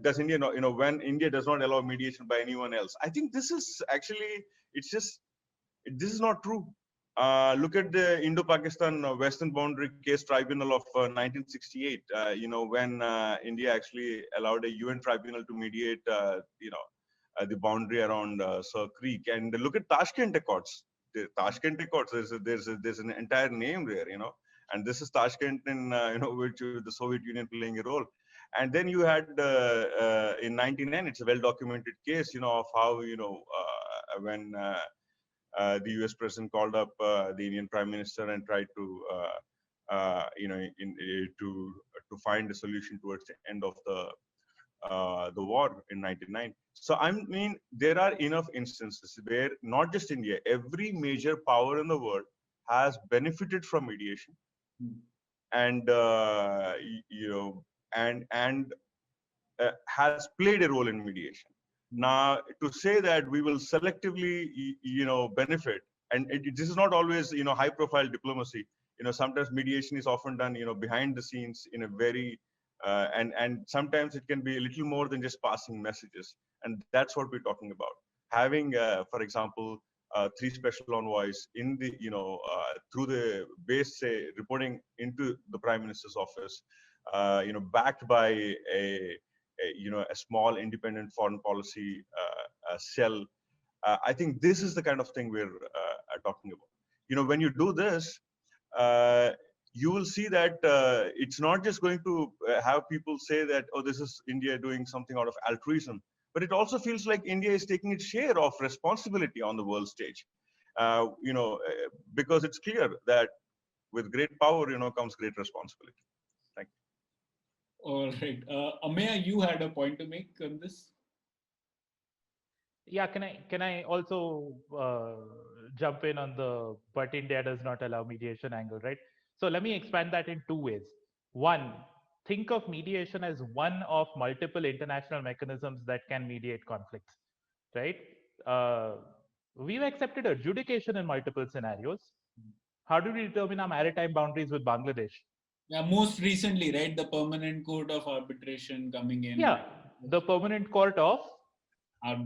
does India, when India does not allow mediation by anyone else. I think this is actually, this is not true. Look at the Indo-Pakistan Western Boundary Case Tribunal of 1968, when India actually allowed a UN tribunal to mediate, the boundary around Sir Creek. And look at Tashkent Accords. The Tashkent Accords, there's an entire name there, and this is Tashkent in, which the Soviet Union playing a role. And then you had in 1999, it's a well-documented case, of how, when the US president called up the Indian Prime Minister and tried to, to find a solution towards the end of the war in 1999. So I mean, there are enough instances where not just India, every major power in the world has benefited from mediation, and has played a role in mediation. Now, to say that we will selectively, benefit, and this is not always, high-profile diplomacy. Sometimes mediation is often done, behind the scenes in a very, and sometimes it can be a little more than just passing messages, and that's what we're talking about. Having, for example, 3 special envoys in the, through the base, say, reporting into the Prime Minister's office, backed by a small independent foreign policy cell. I think this is the kind of thing we're talking about. When you do this, you will see that it's not just going to have people say that, oh, this is India doing something out of altruism, but it also feels like India is taking its share of responsibility on the world stage. Because it's clear that with great power, comes great responsibility. Thank you. All right. Ameya, you had a point to make on this? Yeah, can I also jump in on the but India does not allow mediation angle, right? So let me expand that in 2 ways. One, think of mediation as one of multiple international mechanisms that can mediate conflicts, right? We've accepted adjudication in multiple scenarios. How do we determine our maritime boundaries with Bangladesh? Yeah, most recently, right? The Permanent Court of Arbitration coming in. Yeah, the Permanent Court of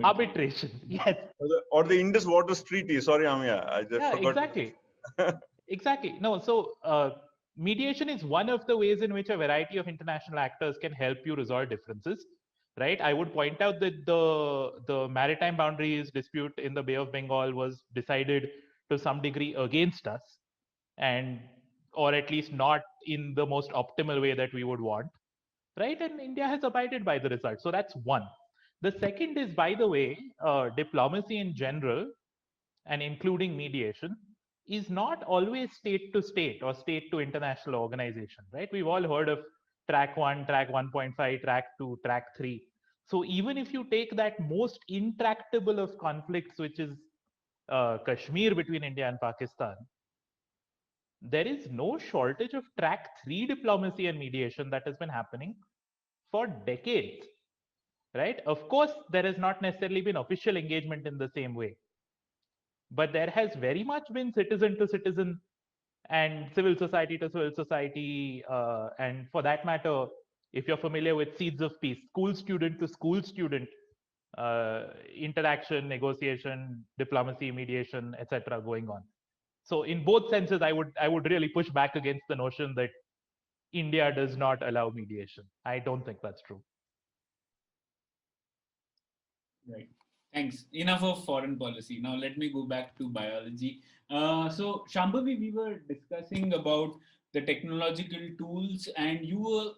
Arbitration. Yes. Or the Indus Waters Treaty. Sorry, Ameya, I just forgot. Exactly. Exactly. No, so mediation is one of the ways in which a variety of international actors can help you resolve differences, right? I would point out that the maritime boundaries dispute in the Bay of Bengal was decided to some degree against us, or at least not in the most optimal way that we would want, right? And India has abided by the result. So that's one. The second is, by the way, diplomacy in general and including mediation, is not always state to state or state to international organization, right? We've all heard of track 1, track 1.5, track 2, track 3. So even if you take that most intractable of conflicts, which is Kashmir between India and Pakistan, there is no shortage of track 3 diplomacy and mediation that has been happening for decades, right? Of course, there has not necessarily been official engagement in the same way, but there has very much been citizen to citizen and civil society to civil society, and for that matter, if you're familiar with Seeds of Peace, school student to school student interaction, negotiation, diplomacy, mediation, etc., going on. So in both senses, I would really push back against the notion that India does not allow mediation. I don't think that's true. Right. Thanks. Enough of foreign policy. Now let me go back to biology. So Shambhavi, we were discussing about the technological tools, and you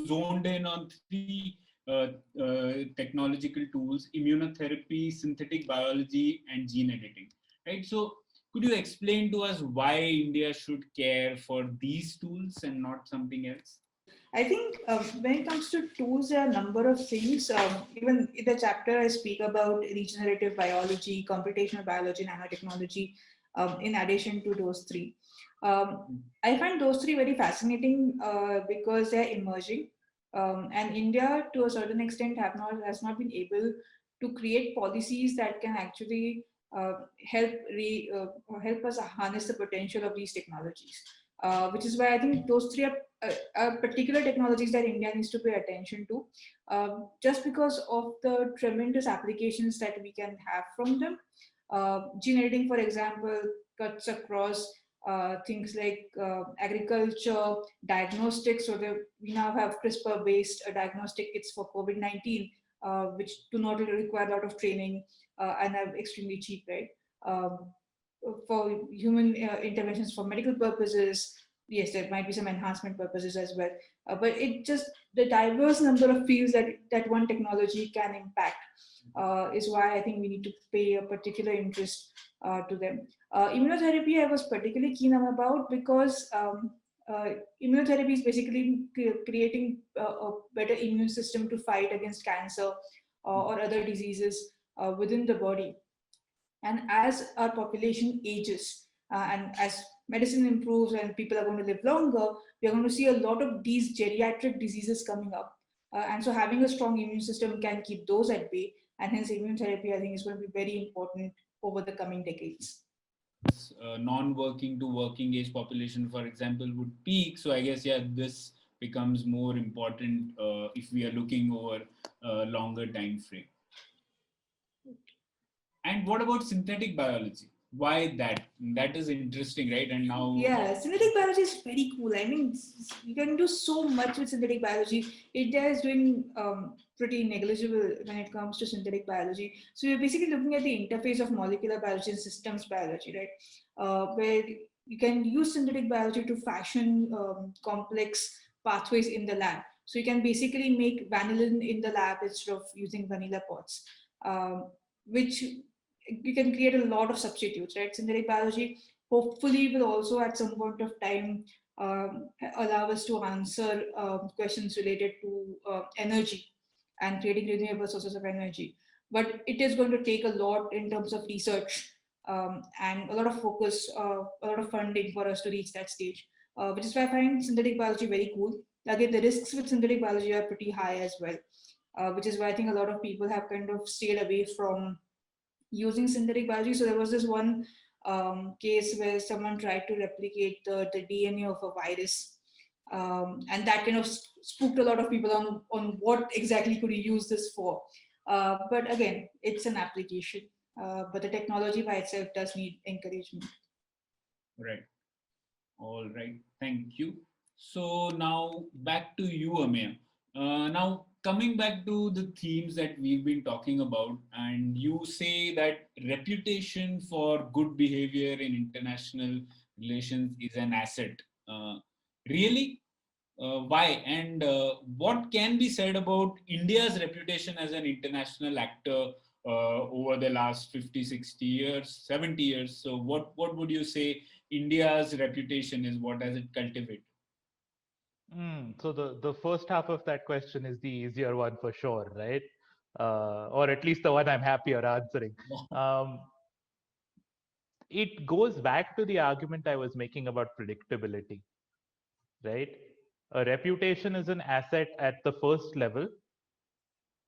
zoned in on three technological tools: immunotherapy, synthetic biology, and gene editing. Right. So could you explain to us why India should care for these tools and not something else? I think when it comes to tools, there are a number of things. Even in the chapter, I speak about regenerative biology, computational biology, nanotechnology, in addition to those three. I find those three very fascinating because they're emerging. And India, to a certain extent, has not been able to create policies that can actually help us harness the potential of these technologies. Which is why I think those three are particular technologies that India needs to pay attention to, just because of the tremendous applications that we can have from them. Gene editing, for example, cuts across things like agriculture, diagnostics. So we now have CRISPR-based diagnostic kits for COVID-19, which do not really require a lot of training and are extremely cheap, right? For human interventions for medical purposes, yes, there might be some enhancement purposes as well. But it just, the diverse number of fields that one technology can impact is why I think we need to pay a particular interest to them. Immunotherapy I was particularly keen about because immunotherapy is basically creating a better immune system to fight against cancer or other diseases within the body. And as our population ages and as medicine improves and people are going to live longer, we are going to see a lot of these geriatric diseases coming up. And so having a strong immune system can keep those at bay. And hence immunotherapy, I think, is going to be very important over the coming decades. Non-working to working age population, for example, would peak. So I guess, yeah, this becomes more important if we are looking over a longer time frame. And what about synthetic biology? Why that? That is interesting, right? And now, yeah, synthetic biology is very cool. I mean, you can do so much with synthetic biology. India is doing pretty negligible when it comes to synthetic biology. So you're basically looking at the interface of molecular biology and systems biology, right? Where you can use synthetic biology to fashion complex pathways in the lab. So you can basically make vanillin in the lab instead of using vanilla pots, which you can create a lot of substitutes, right? Synthetic biology hopefully will also at some point of time allow us to answer questions related to energy and creating renewable sources of energy. But it is going to take a lot in terms of research and a lot of focus, a lot of funding for us to reach that stage, which is why I find synthetic biology very cool. Again, the risks with synthetic biology are pretty high as well, which is why I think a lot of people have kind of stayed away from using synthetic biology. So there was this one case where someone tried to replicate the DNA of a virus, and that kind of spooked a lot of people on what exactly could you use this for. But again, it's an application, but the technology by itself does need encouragement. Right. All right. Thank you. So now back to you, Ameya. Now, coming back to the themes that we've been talking about, and you say that reputation for good behavior in international relations is an asset. Really? Why? And what can be said about India's reputation as an international actor over the last 50, 60 years, 70 years. So what would you say India's reputation is? What does it cultivate? So the first half of that question is the easier one for sure, right? Or at least the one I'm happier answering. It goes back to the argument I was making about predictability, right? A reputation is an asset at the first level,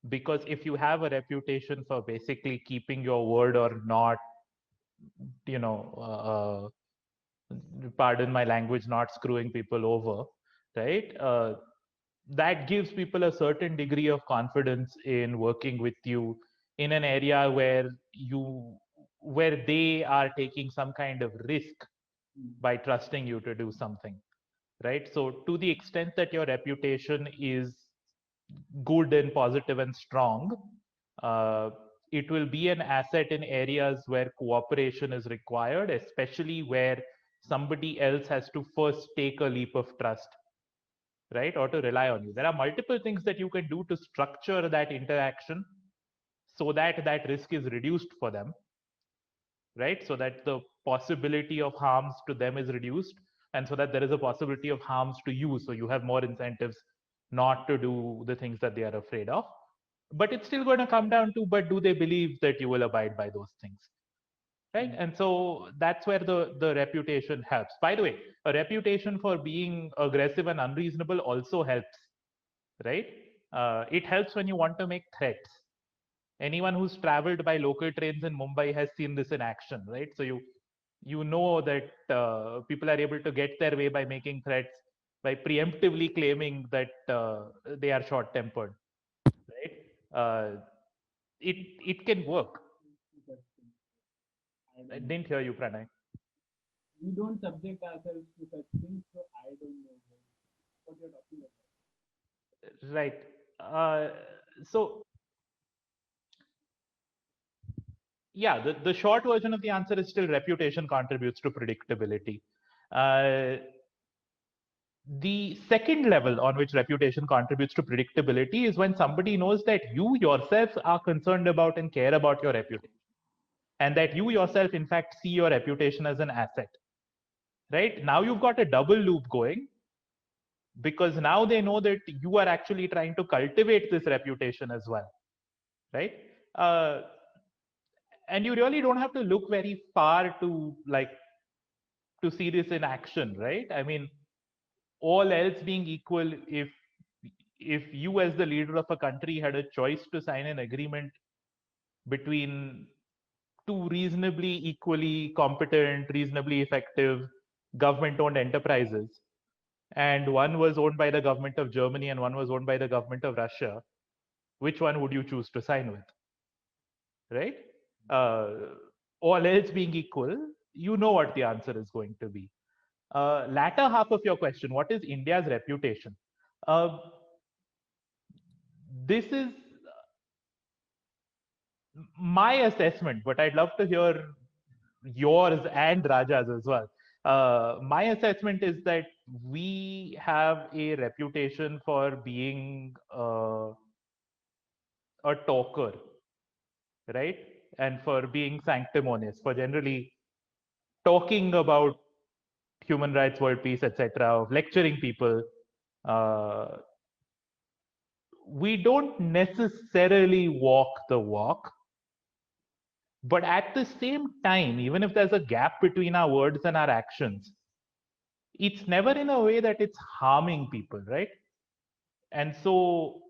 because if you have a reputation for basically keeping your word or not, you know, pardon my language, not screwing people over, right? That gives people a certain degree of confidence in working with you in an area where they are taking some kind of risk by trusting you to do something, right? So to the extent that your reputation is good and positive and strong, it will be an asset in areas where cooperation is required, especially where somebody else has to first take a leap of trust, right? Or to rely on you. There are multiple things that you can do to structure that interaction so that that risk is reduced for them, right? So that the possibility of harms to them is reduced, and so that there is a possibility of harms to you. So you have more incentives not to do the things that they are afraid of. But it's still going to come down to, but do they believe that you will abide by those things? Right. And so that's where the reputation helps. By the way, a reputation for being aggressive and unreasonable also helps, right? It helps when you want to make threats. Anyone who's traveled by local trains in Mumbai has seen this in action, right? So you know that people are able to get their way by making threats, by preemptively claiming that they are short-tempered, right? It can work. I didn't hear you, Pranay. We don't subject ourselves to such things, so I don't know what you're talking about. Right. So, yeah, the short version of the answer is still reputation contributes to predictability. The second level on which reputation contributes to predictability is when somebody knows that you yourself are concerned about and care about your reputation, and that you yourself, in fact, see your reputation as an asset. Right? Now you've got a double loop going, because now they know that you are actually trying to cultivate this reputation as well, right? And you really don't have to look very far to see this in action, right? I mean, all else being equal, if you as the leader of a country had a choice to sign an agreement between two reasonably equally competent, reasonably effective government-owned enterprises, and one was owned by the government of Germany and one was owned by the government of Russia, which one would you choose to sign with? Right? All else being equal, you know what the answer is going to be. Latter half of your question, what is India's reputation? This is my assessment, but I'd love to hear yours and Raja's as well. My assessment is that we have a reputation for being a talker, right? And for being sanctimonious, for generally talking about human rights, world peace, etc., of lecturing people. We don't necessarily walk the walk, but at the same time, even if there's a gap between our words and our actions, it's never in a way that it's harming people, right? And so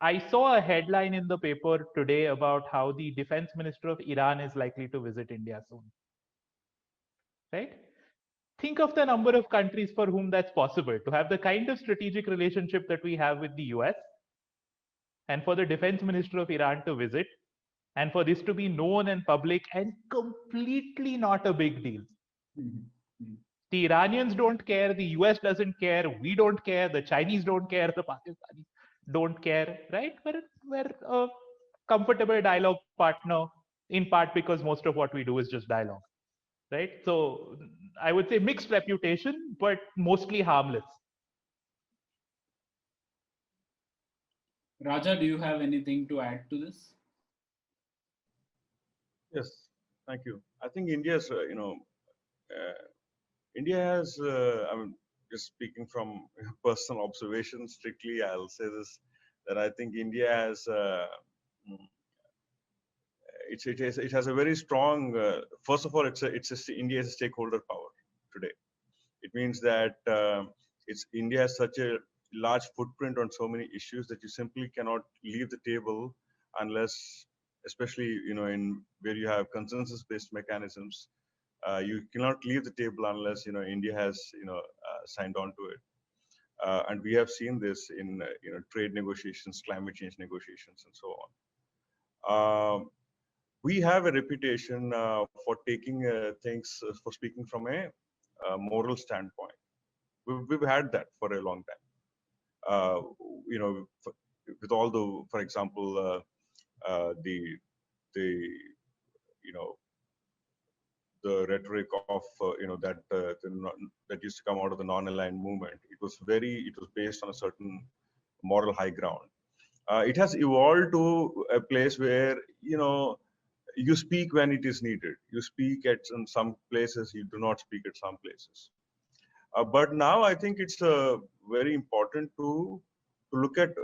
I saw a headline in the paper today about how the defense minister of Iran is likely to visit India soon, right? Think of the number of countries for whom that's possible, to have the kind of strategic relationship that we have with the US, and for the defense minister of Iran to visit, and for this to be known and public and completely not a big deal. The Iranians don't care, the US doesn't care, we don't care, the Chinese don't care, the Pakistanis don't care, right? We're a comfortable dialogue partner, in part because most of what we do is just dialogue, right? So I would say mixed reputation, but mostly harmless. Raja, do you have anything to add to this? Yes, thank you. I think India's, India has, I mean, just speaking from personal observation, strictly, I'll say this, that I think India has, mm, it has a very strong, first of all, India is a stakeholder power today. It means that India has such a large footprint on so many issues that you simply cannot leave the table unless, especially in where you have consensus-based mechanisms, you cannot leave the table unless India has signed on to it. And we have seen this in trade negotiations, climate change negotiations, and so on. We have a reputation for taking things, for speaking from a moral standpoint. We've had that for a long time. With all the, for example, the you know the rhetoric of that used to come out of the non-aligned movement. It was based on a certain moral high ground. It has evolved to a place where you speak when it is needed. You speak at some places, you do not speak at some places. But now I think it's very important to look at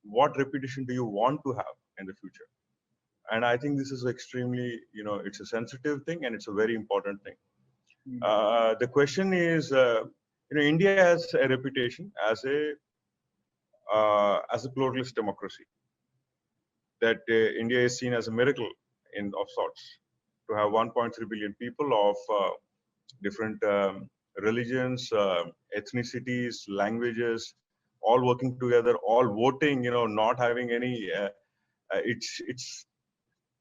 what reputation do you want to have in the future. And I think this is extremely it's a sensitive thing and it's a very important thing. The question is, India has a reputation as a pluralist democracy. That India is seen as a miracle of sorts, to have 1.3 billion people of different religions, ethnicities, languages, all working together, all voting, not having any, it's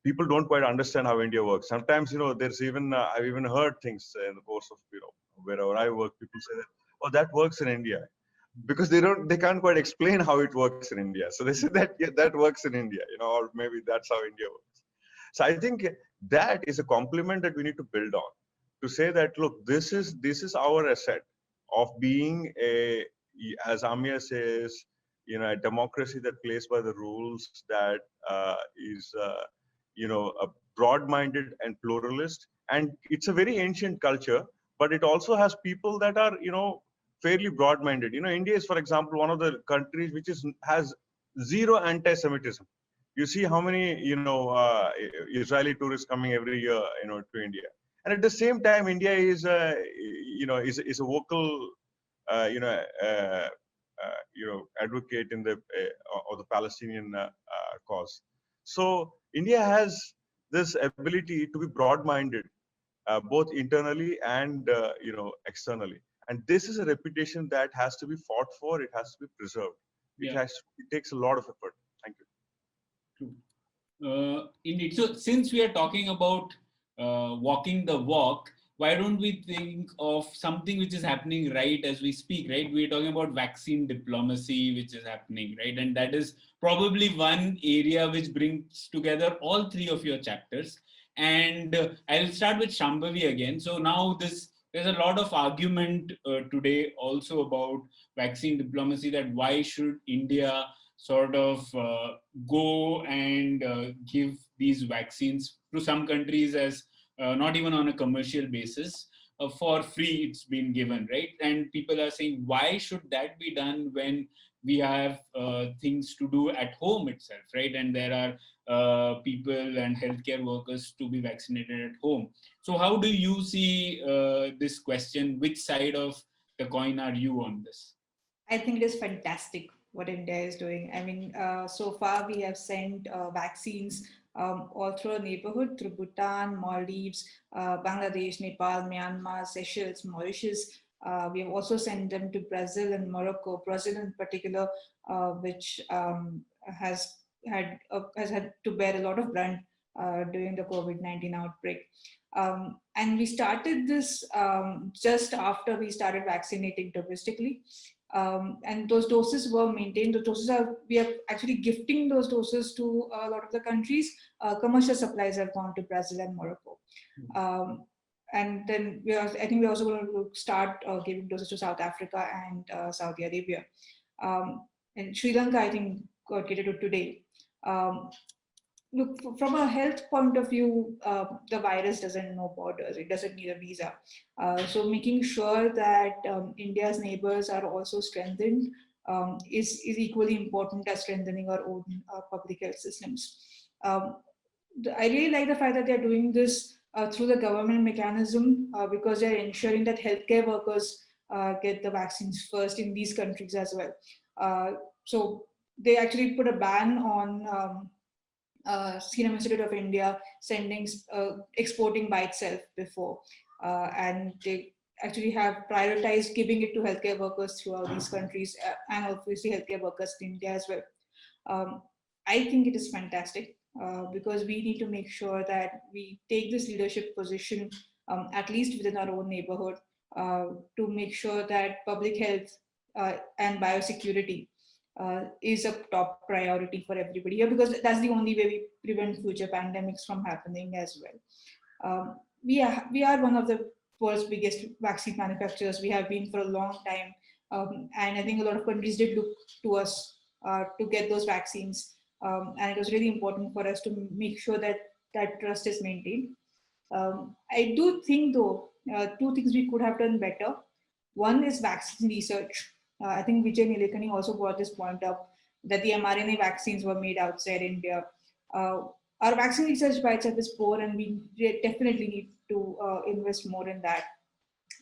people don't quite understand how India works. Sometimes, there's even, I've even heard things in the course of, wherever I work, people say that, oh, that works in India. Because they can't quite explain how it works in India. So they say that, yeah, that works in India, or maybe that's how India works. So I think that is a compliment that we need to build on, to say that, look, this is our asset of being as Ameya says, a democracy that plays by the rules, that is, a broad-minded and pluralist. And it's a very ancient culture, but it also has people that are, fairly broad-minded. India is, for example, one of the countries which has zero anti-Semitism. You see how many, Israeli tourists coming every year, to India. And at the same time, India is, is a vocal, advocate in the of the Palestinian cause. So India has this ability to be broad-minded, both internally and externally. And this is a reputation that has to be fought for. It has to be preserved. It takes a lot of effort. Thank you. True. Indeed. So since we are talking about walking the walk, why don't we think of something which is happening right as we speak, right? We're talking about vaccine diplomacy, which is happening, right? And that is probably one area which brings together all three of your chapters. And I'll start with Shambhavi again. So now there's a lot of argument today also about vaccine diplomacy, that why should India sort of go and give these vaccines to some countries as not even on a commercial basis, for free it's been given, right? And people are saying, why should that be done when we have things to do at home itself, right? And there are people and healthcare workers to be vaccinated at home. So how do you see this question? Which side of the coin are you on this? I think it is fantastic what India is doing. I mean, so far we have sent vaccines all through our neighborhood, through Bhutan, Maldives, Bangladesh, Nepal, Myanmar, Seychelles, Mauritius. We have also sent them to Brazil and Morocco. Brazil in particular, which has had to bear a lot of brunt during the COVID-19 outbreak. And we started this just after we started vaccinating domestically. And those doses were maintained. We are actually gifting those doses to a lot of the countries. Commercial supplies have gone to Brazil and Morocco. And then I think we're also going to start giving doses to South Africa and Saudi Arabia. And Sri Lanka, I think got catered to today. Um, Look, from a health point of view, the virus doesn't know borders. It doesn't need a visa. So making sure that India's neighbors are also strengthened is equally important as strengthening our own public health systems. Um, I really like the fact that they're doing this through the government mechanism because they're ensuring that healthcare workers get the vaccines first in these countries as well. So they actually put a ban on Serum Institute of India sending exporting by itself before, and they actually have prioritized giving it to healthcare workers throughout these countries and obviously healthcare workers in India as well. Um, I think it is fantastic because we need to make sure that we take this leadership position at least within our own neighborhood to make sure that public health and biosecurity is a top priority for everybody here because that's the only way we prevent future pandemics from happening as well. We are one of the world's biggest vaccine manufacturers. We have been for a long time, and I think a lot of countries did look to us to get those vaccines, and it was really important for us to make sure that that trust is maintained. I do think though, two things we could have done better. One is vaccine research. I think Vijay Nilekani also brought this point up that the mRNA vaccines were made outside India. Uh, our vaccine research by itself is poor, and we definitely need to invest more in that.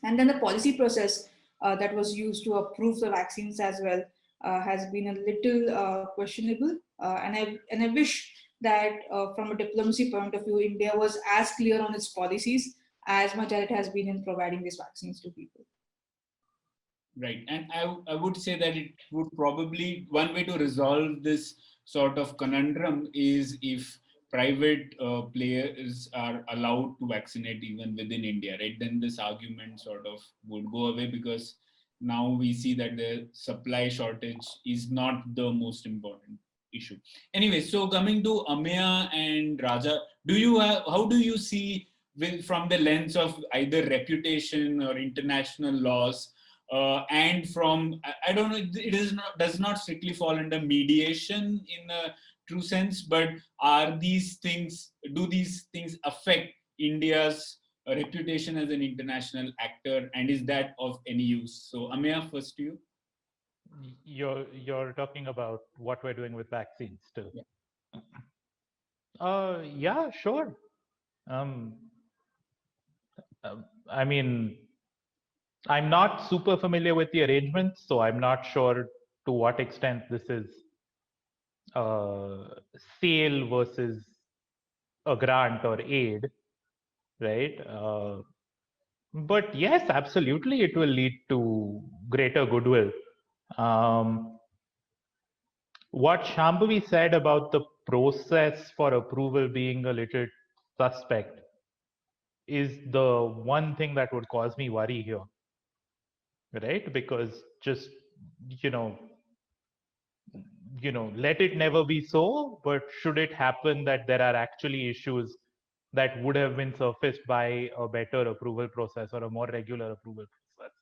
And then the policy process that was used to approve the vaccines as well has been a little questionable. And I wish that from a diplomacy point of view, India was as clear on its policies as much as it has been in providing these vaccines to people. Right. And I would say that it would probably, one way to resolve this sort of conundrum is if private players are allowed to vaccinate even within India, right? Then this argument sort of would go away because now we see that the supply shortage is not the most important issue. Anyway, so coming to Ameya and Raja, how do you see from the lens of either reputation or international laws, and from I don't know, does not strictly fall under mediation in a true sense, but do these things affect India's reputation as an international actor, and is that of any use? So Ameya, first to you. You're talking about what we're doing with vaccines still. Yeah. Yeah, sure. I mean, I'm not super familiar with the arrangements, so I'm not sure to what extent this is sale versus a grant or aid, right? But yes, absolutely, it will lead to greater goodwill. What Shambhavi said about the process for approval being a little suspect is the one thing that would cause me worry here, right? Because just, you know, let it never be so, but should it happen that there are actually issues that would have been surfaced by a better approval process or a more regular approval process,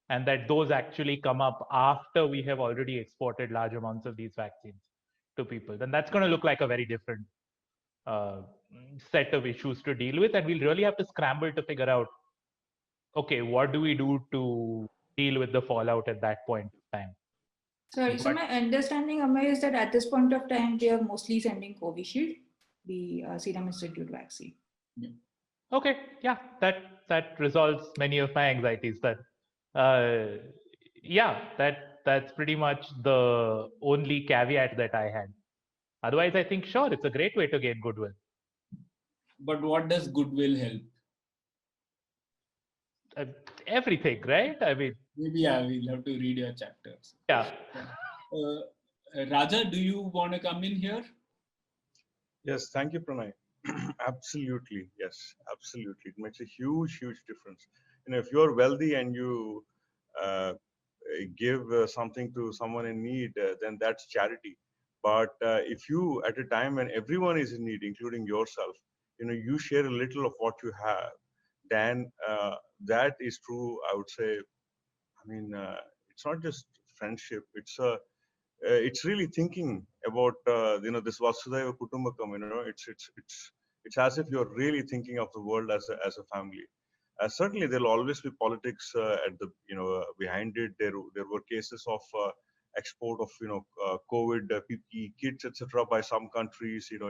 and that those actually come up after we have already exported large amounts of these vaccines to people, then that's going to look like a very different set of issues to deal with, and we'll really have to scramble to figure out, okay, what do we do to deal with the fallout at that point of time? Sorry, so my understanding, Ameya, is that at this point of time, they are mostly sending Covishield, the Serum Institute vaccine. Yeah. Okay, yeah, that resolves many of my anxieties. That's pretty much the only caveat that I had. Otherwise, I think sure, it's a great way to gain goodwill. But what does goodwill help? Everything, right? I mean, maybe we'll have to read your chapters. Yeah. Raja, do you want to come in here? Yes, thank you, Pranay. Absolutely, yes, absolutely. It makes a huge, huge difference. If you're wealthy and you give something to someone in need, then that's charity. But if you, at a time when everyone is in need, including yourself, you share a little of what you have, then that is true. I would say. I mean, it's not just friendship; it's a it's really thinking about this Vasudhaiva Kutumbakam. It's as if you're really thinking of the world as a family. Certainly, there'll always be politics at the behind it. There were cases of export of COVID PPE kits, etc., by some countries. With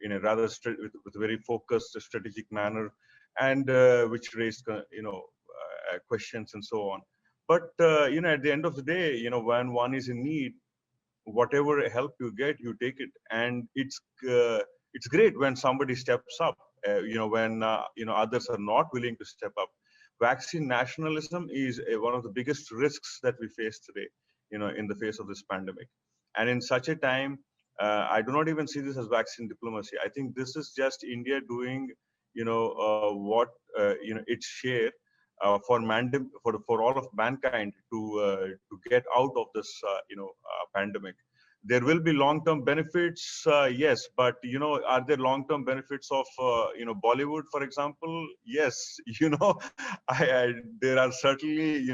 in a rather with a very focused strategic manner, and which raised questions and so on. But at the end of the day, when one is in need, whatever help you get, you take it, and it's great when somebody steps up. When others are not willing to step up. Vaccine nationalism is one of the biggest risks that we face today. In the face of this pandemic, and in such a time, I do not even see this as vaccine diplomacy. I think this is just India doing, what its share for all of mankind to get out of this pandemic. There will be long-term benefits, yes, but are there long-term benefits of Bollywood, for example? Yes, there are certainly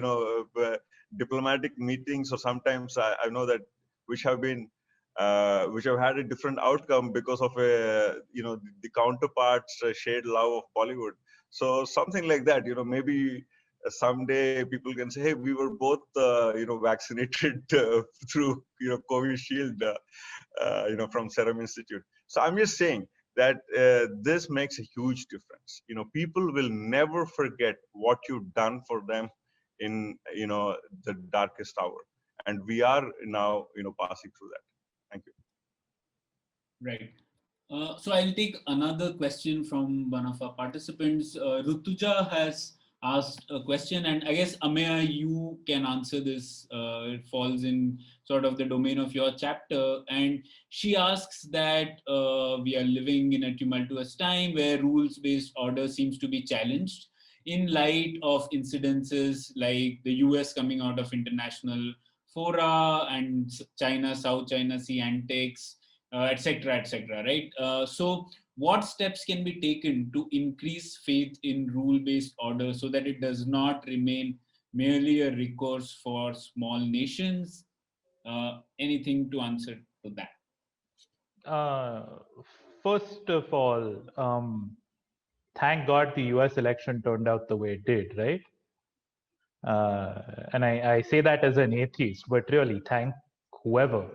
diplomatic meetings, or sometimes I know that which have been which have had a different outcome because of the counterparts shared love of Bollywood. So something like that, maybe someday people can say, hey, we were both vaccinated through Covishield from Serum Institute. So I'm just saying that this makes a huge difference. People will never forget what you've done for them in the darkest hour, and we are now passing through that. Thank you. Right. So I'll take another question from one of our participants. Rutuja has asked a question, and I guess Ameya, you can answer this. It falls in sort of the domain of your chapter, and she asks that we are living in a tumultuous time where rules-based order seems to be challenged in light of incidences like the US coming out of international fora and China, South China Sea antics, etc., right? So what steps can be taken to increase faith in rule-based order so that it does not remain merely a recourse for small nations? Anything to answer to that? First of all, thank God the US election turned out the way it did, right? And I say that as an atheist, but really, thank whoever.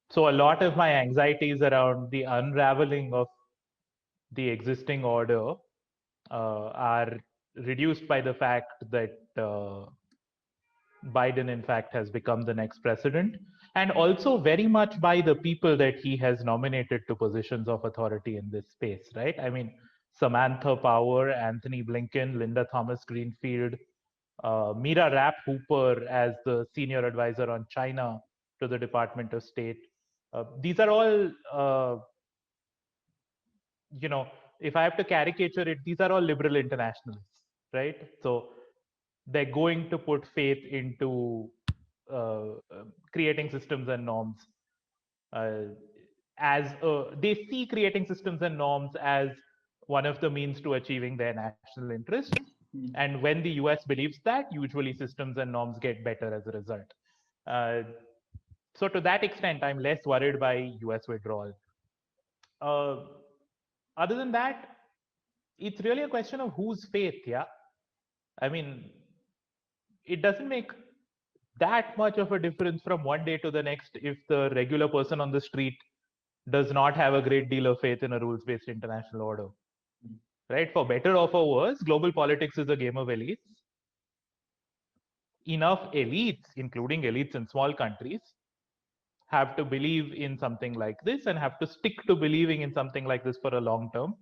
So a lot of my anxieties around the unraveling of the existing order are reduced by the fact that Biden, in fact, has become the next president, and also very much by the people that he has nominated to positions of authority in this space, right? I mean, Samantha Power, Anthony Blinken, Linda Thomas Greenfield, Mira Rapp Hooper as the senior advisor on China to the Department of State. These are all, if I have to caricature it, these are all liberal internationalists, right? So they're going to put faith into creating systems and norms they see creating systems and norms as one of the means to achieving their national interests. And when the US believes that, usually systems and norms get better as a result. So to that extent, I'm less worried by US withdrawal. Other than that, it's really a question of whose faith, yeah? I mean, it doesn't make that much of a difference from one day to the next if the regular person on the street does not have a great deal of faith in a rules-based international order. Right? For better or for worse, global politics is a game of elites. Enough elites, including elites in small countries, have to believe in something like this and have to stick to believing in something like this for a long term,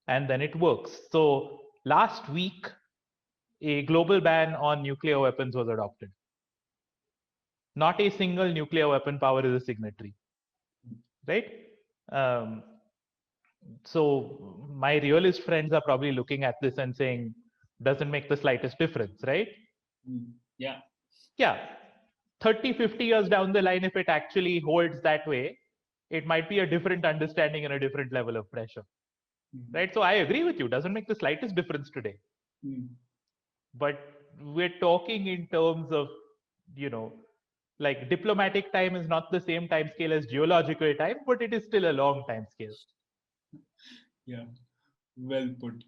and then it works. So last week, a global ban on nuclear weapons was adopted. Not a single nuclear weapon power is a signatory, right? So my realist friends are probably looking at this and saying, doesn't make the slightest difference, right? Yeah. Yeah. 30, 50 years down the line, if it actually holds that way, it might be a different understanding and a different level of pressure. Right? So I agree with you. Doesn't make the slightest difference today. But we're talking in terms of, like diplomatic time is not the same time scale as geological time, but it is still a long time scale. Yeah, well put.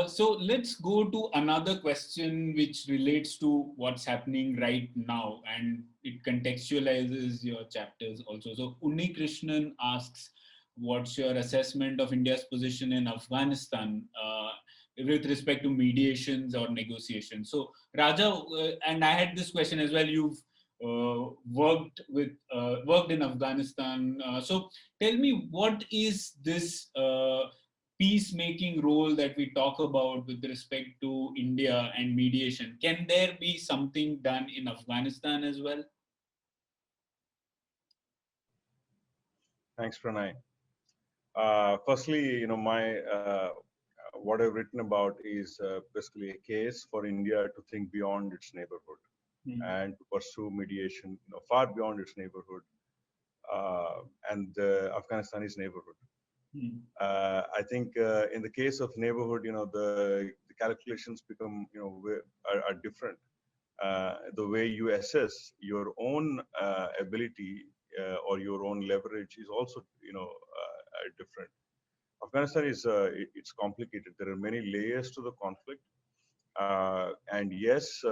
So let's go to another question which relates to what's happening right now, and it contextualizes your chapters also. So Unni Krishnan asks, what's your assessment of India's position in Afghanistan with respect to mediations or negotiations? So Raja, and I had this question as well. You've worked in Afghanistan. So tell me, what is this peacemaking role that we talk about with respect to India and mediation? Can there be something done in Afghanistan as well? Thanks, Pranay. Firstly, my what I've written about is basically a case for India to think beyond its neighborhood and to pursue mediation, far beyond its neighborhood and the Afghanistan's neighborhood. I think in the case of neighborhood, the calculations become, are different. The way you assess your own ability or your own leverage is also, different. Afghanistan is it's complicated. There are many layers to the conflict, and yes,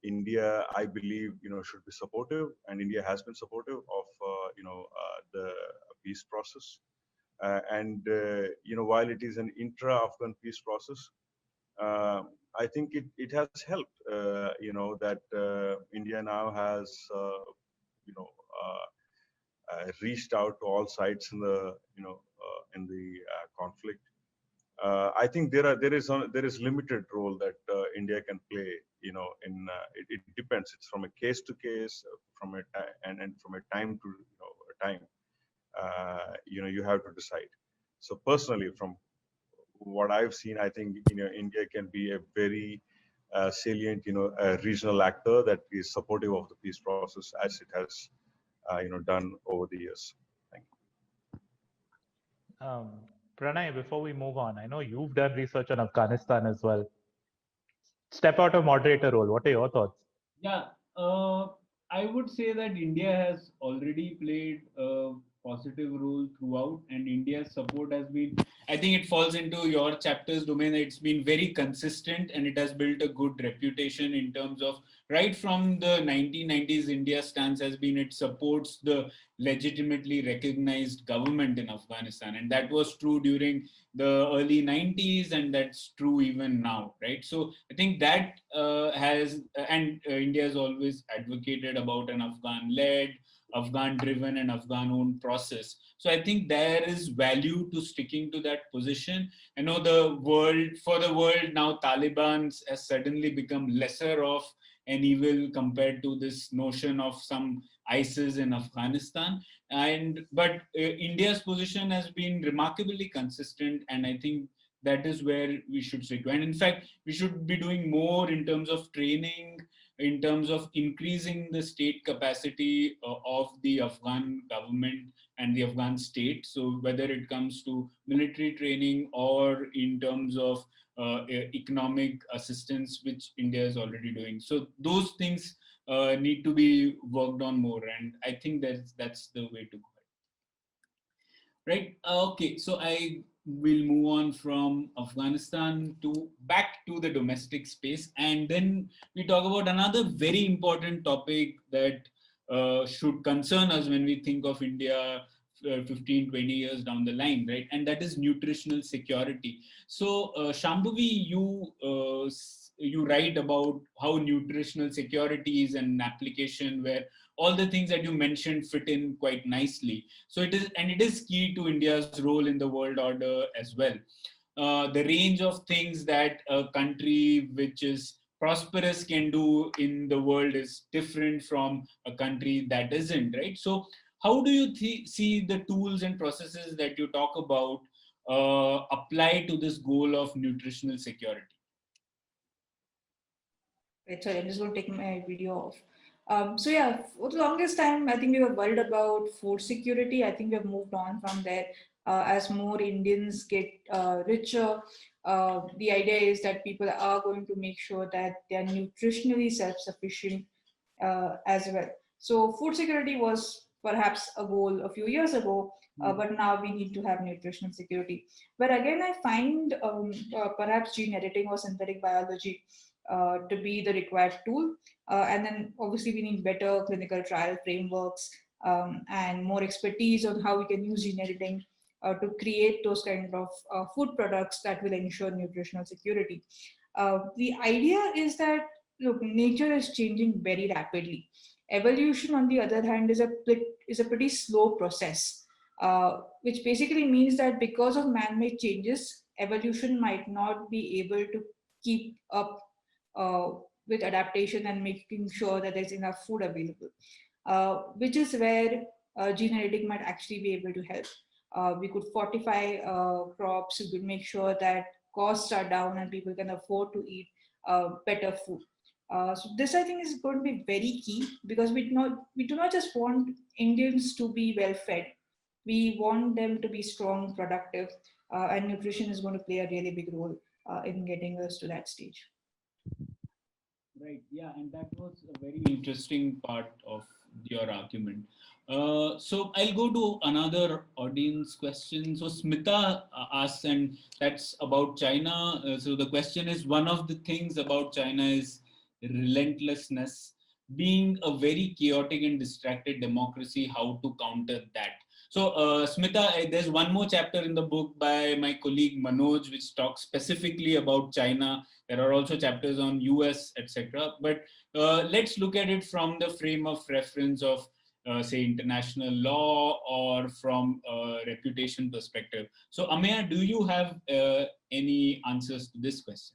India, I believe, should be supportive, and India has been supportive of, the peace process. While it is an intra-Afghan peace process, I think it has helped, that India now has, you know, reached out to all sides in the, conflict. I think there is limited role that India can play. It depends. It's from a case to case, from a and from a time to time. You have to decide. So personally, from what I've seen, I think India can be a very salient, a regional actor that is supportive of the peace process as it has, done over the years. Thank you. Pranay, before we move on, I know you've done research on Afghanistan as well. Step out of moderator role. What are your thoughts? Yeah, I would say that India has already played a positive role throughout, and India's support has been, I think it falls into your chapter's domain. It's been very consistent and it has built a good reputation in terms of right from the 1990s. India's stance has been it supports the legitimately recognized government in Afghanistan, and that was true during the early 90s, and that's true even now, right? So I think that India has always advocated about an Afghan-led, Afghan-driven and Afghan-owned process. So I think there is value to sticking to that position. I know for the world now, Taliban has suddenly become lesser of an evil compared to this notion of some ISIS in Afghanistan. But India's position has been remarkably consistent, and I think that is where we should stick to. And in fact, we should be doing more in terms of training, in terms of increasing the state capacity of the Afghan government and the Afghan state. So whether it comes to military training or in terms of economic assistance, which India is already doing. So those things need to be worked on more. And I think that's the way to go. Right. Okay. So I will move on from Afghanistan to back to the domestic space, and then we talk about another very important topic that should concern us when we think of India 15, 20 years down the line, right? And that is nutritional security. So Shambhavi, you write about how nutritional security is an application where all the things that you mentioned fit in quite nicely. So it is key to India's role in the world order as well. The range of things that a country which is prosperous can do in the world is different from a country that isn't, right? So how do you see the tools and processes that you talk about apply to this goal of nutritional security? Wait, sorry, I'm just going to take my video off. So yeah, for the longest time, I think we were worried about food security. I think we have moved on from there. as more Indians get richer, the idea is that people are going to make sure that they are nutritionally self-sufficient as well. So food security was perhaps a goal a few years ago, but now we need to have nutritional security. But again, I find perhaps gene editing or synthetic biology to be the required tool. And then obviously we need better clinical trial frameworks and more expertise on how we can use gene editing to create those kind of food products that will ensure nutritional security. The idea is that, look, nature is changing very rapidly. Evolution, on the other hand, is a pretty slow process, which basically means that because of man-made changes, evolution might not be able to keep up uh, with adaptation and making sure that there's enough food available, which is where gene editing might actually be able to help. We could fortify crops, we could make sure that costs are down and people can afford to eat better food. So this, I think, is going to be very key, because we do not just want Indians to be well fed. We want them to be strong, productive, and nutrition is going to play a really big role in getting us to that stage. Right. Yeah, and that was a very interesting part of your argument. So I'll go to another audience question. So Smita asks, and that's about China. So the question is, one of the things about China is relentlessness. Being a very chaotic and distracted democracy, how to counter that? So Smita, there's one more chapter in the book by my colleague Manoj, which talks specifically about China. There are also chapters on US, etc. But let's look at it from the frame of reference of, say, international law or from a reputation perspective. So Ameya, do you have any answers to this question?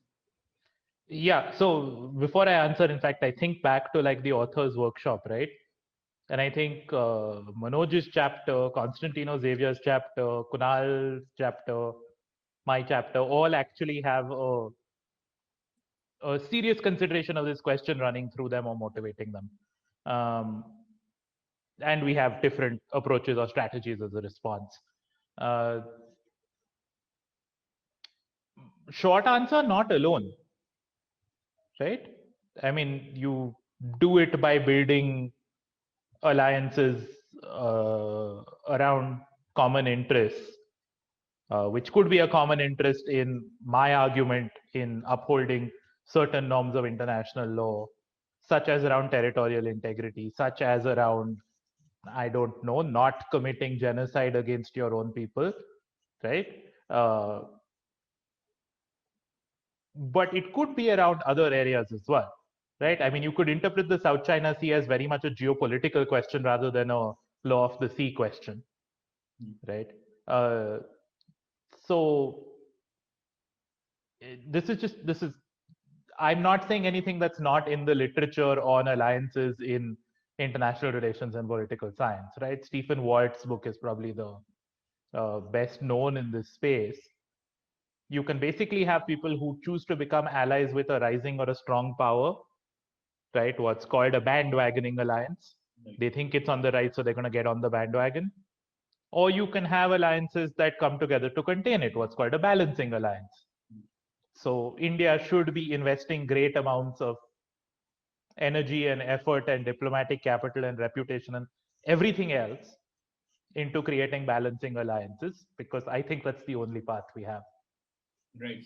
Yeah, so before I answer, in fact, I think back to like the author's workshop, right? And I think Manoj's chapter, Constantino Xavier's chapter, Kunal's chapter, my chapter, all actually have a serious consideration of this question running through them or motivating them. And we have different approaches or strategies as a response. Short answer, not alone, right? I mean, you do it by building alliances around common interests, which could be a common interest in my argument in upholding certain norms of international law, such as around territorial integrity, such as around, I don't know, not committing genocide against your own people, right? But it could be around other areas as well, right? I mean, you could interpret the South China Sea as very much a geopolitical question rather than a law of the sea question, right? So this is, I'm not saying anything that's not in the literature on alliances in international relations and political science, right? Stephen Walt's book is probably the best known in this space. You can basically have people who choose to become allies with a rising or a strong power, right? What's called a bandwagoning alliance. They think it's on the right, so they're going to get on the bandwagon. Or you can have alliances that come together to contain it, what's called a balancing alliance. So India should be investing great amounts of energy and effort and diplomatic capital and reputation and everything else into creating balancing alliances, because I think that's the only path we have. Right.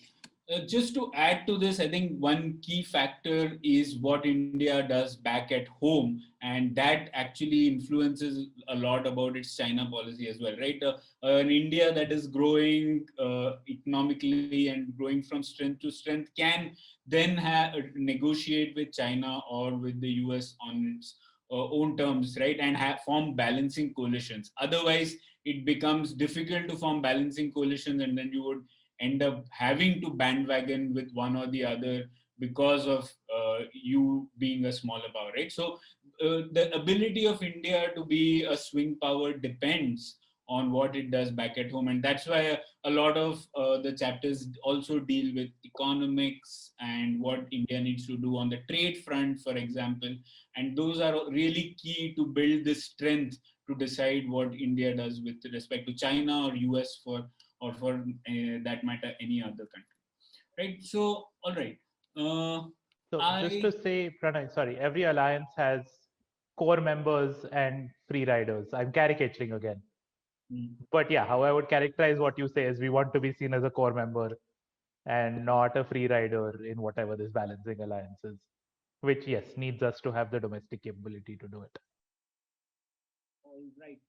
Just to add to this, I think one key factor is what India does back at home, and that actually influences a lot about its China policy as well, right? An India that is growing economically and growing from strength to strength can then negotiate with China or with the US on its own terms, right? And form balancing coalitions. Otherwise, it becomes difficult to form balancing coalitions, and then you would end up having to bandwagon with one or the other because of you being a smaller power, right? So the ability of India to be a swing power depends on what it does back at home. And that's why a lot of the chapters also deal with economics and what India needs to do on the trade front, for example. And those are really key to build this strength to decide what India does with respect to China or US or for that matter any other country, right? So all right. So just to say, Pranay, sorry, every alliance has core members and free riders. I'm caricaturing again. But yeah, how I would characterize what you say is we want to be seen as a core member and not a free rider in whatever this balancing alliance is, which, yes, needs us to have the domestic capability to do it. All right.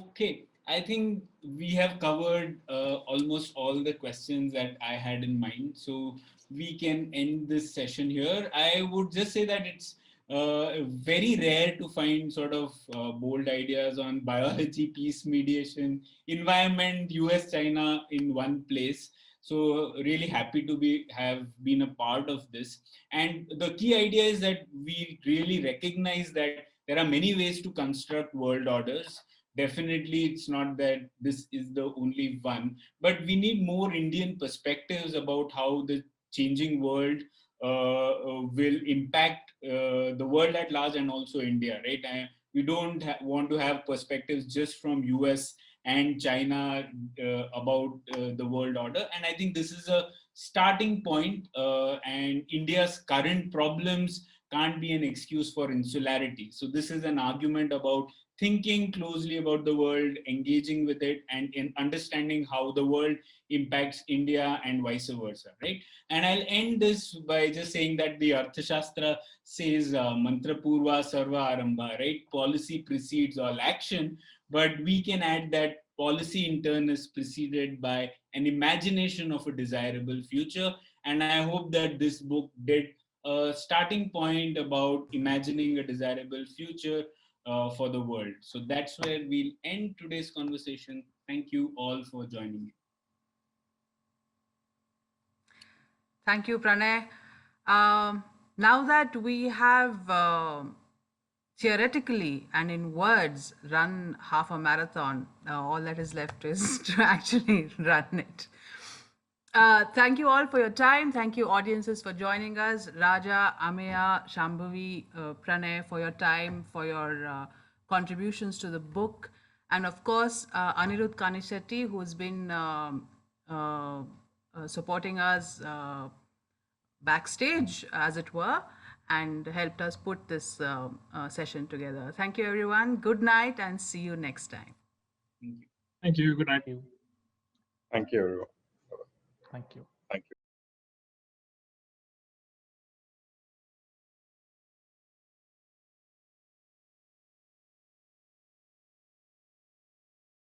Okay, I think we have covered almost all the questions that I had in mind. So we can end this session here. I would just say that it's very rare to find sort of bold ideas on biology, peace, mediation, environment, US, China in one place. So really happy to have been a part of this. And the key idea is that we really recognize that there are many ways to construct world orders. Definitely, it's not that this is the only one, but we need more Indian perspectives about how the changing world will impact the world at large and also India, right? And we don't want to have perspectives just from US and China about the world order. And I think this is a starting point, and India's current problems can't be an excuse for insularity. So this is an argument about thinking closely about the world, engaging with it, and in understanding how the world impacts India and vice versa, right? And I'll end this by just saying that the Arthashastra says mantra purva sarva arambha, right? Policy precedes all action, but we can add that policy in turn is preceded by an imagination of a desirable future. And I hope that this book did a starting point about imagining a desirable future for the world. So that's where we'll end today's conversation. Thank you all for joining me. Thank you, Pranay. Now that we have theoretically and in words run half a marathon, all that is left is to actually run it. Thank you all for your time. Thank you, audiences, for joining us. Raja, Ameya, Shambhavi, Pranay, for your time, for your contributions to the book. And of course, Anirudh Kanishetty, who's been supporting us backstage, as it were, and helped us put this session together. Thank you, everyone. Good night, and see you next time. Thank you. Thank you. Good night. Thank you, everyone. Thank you.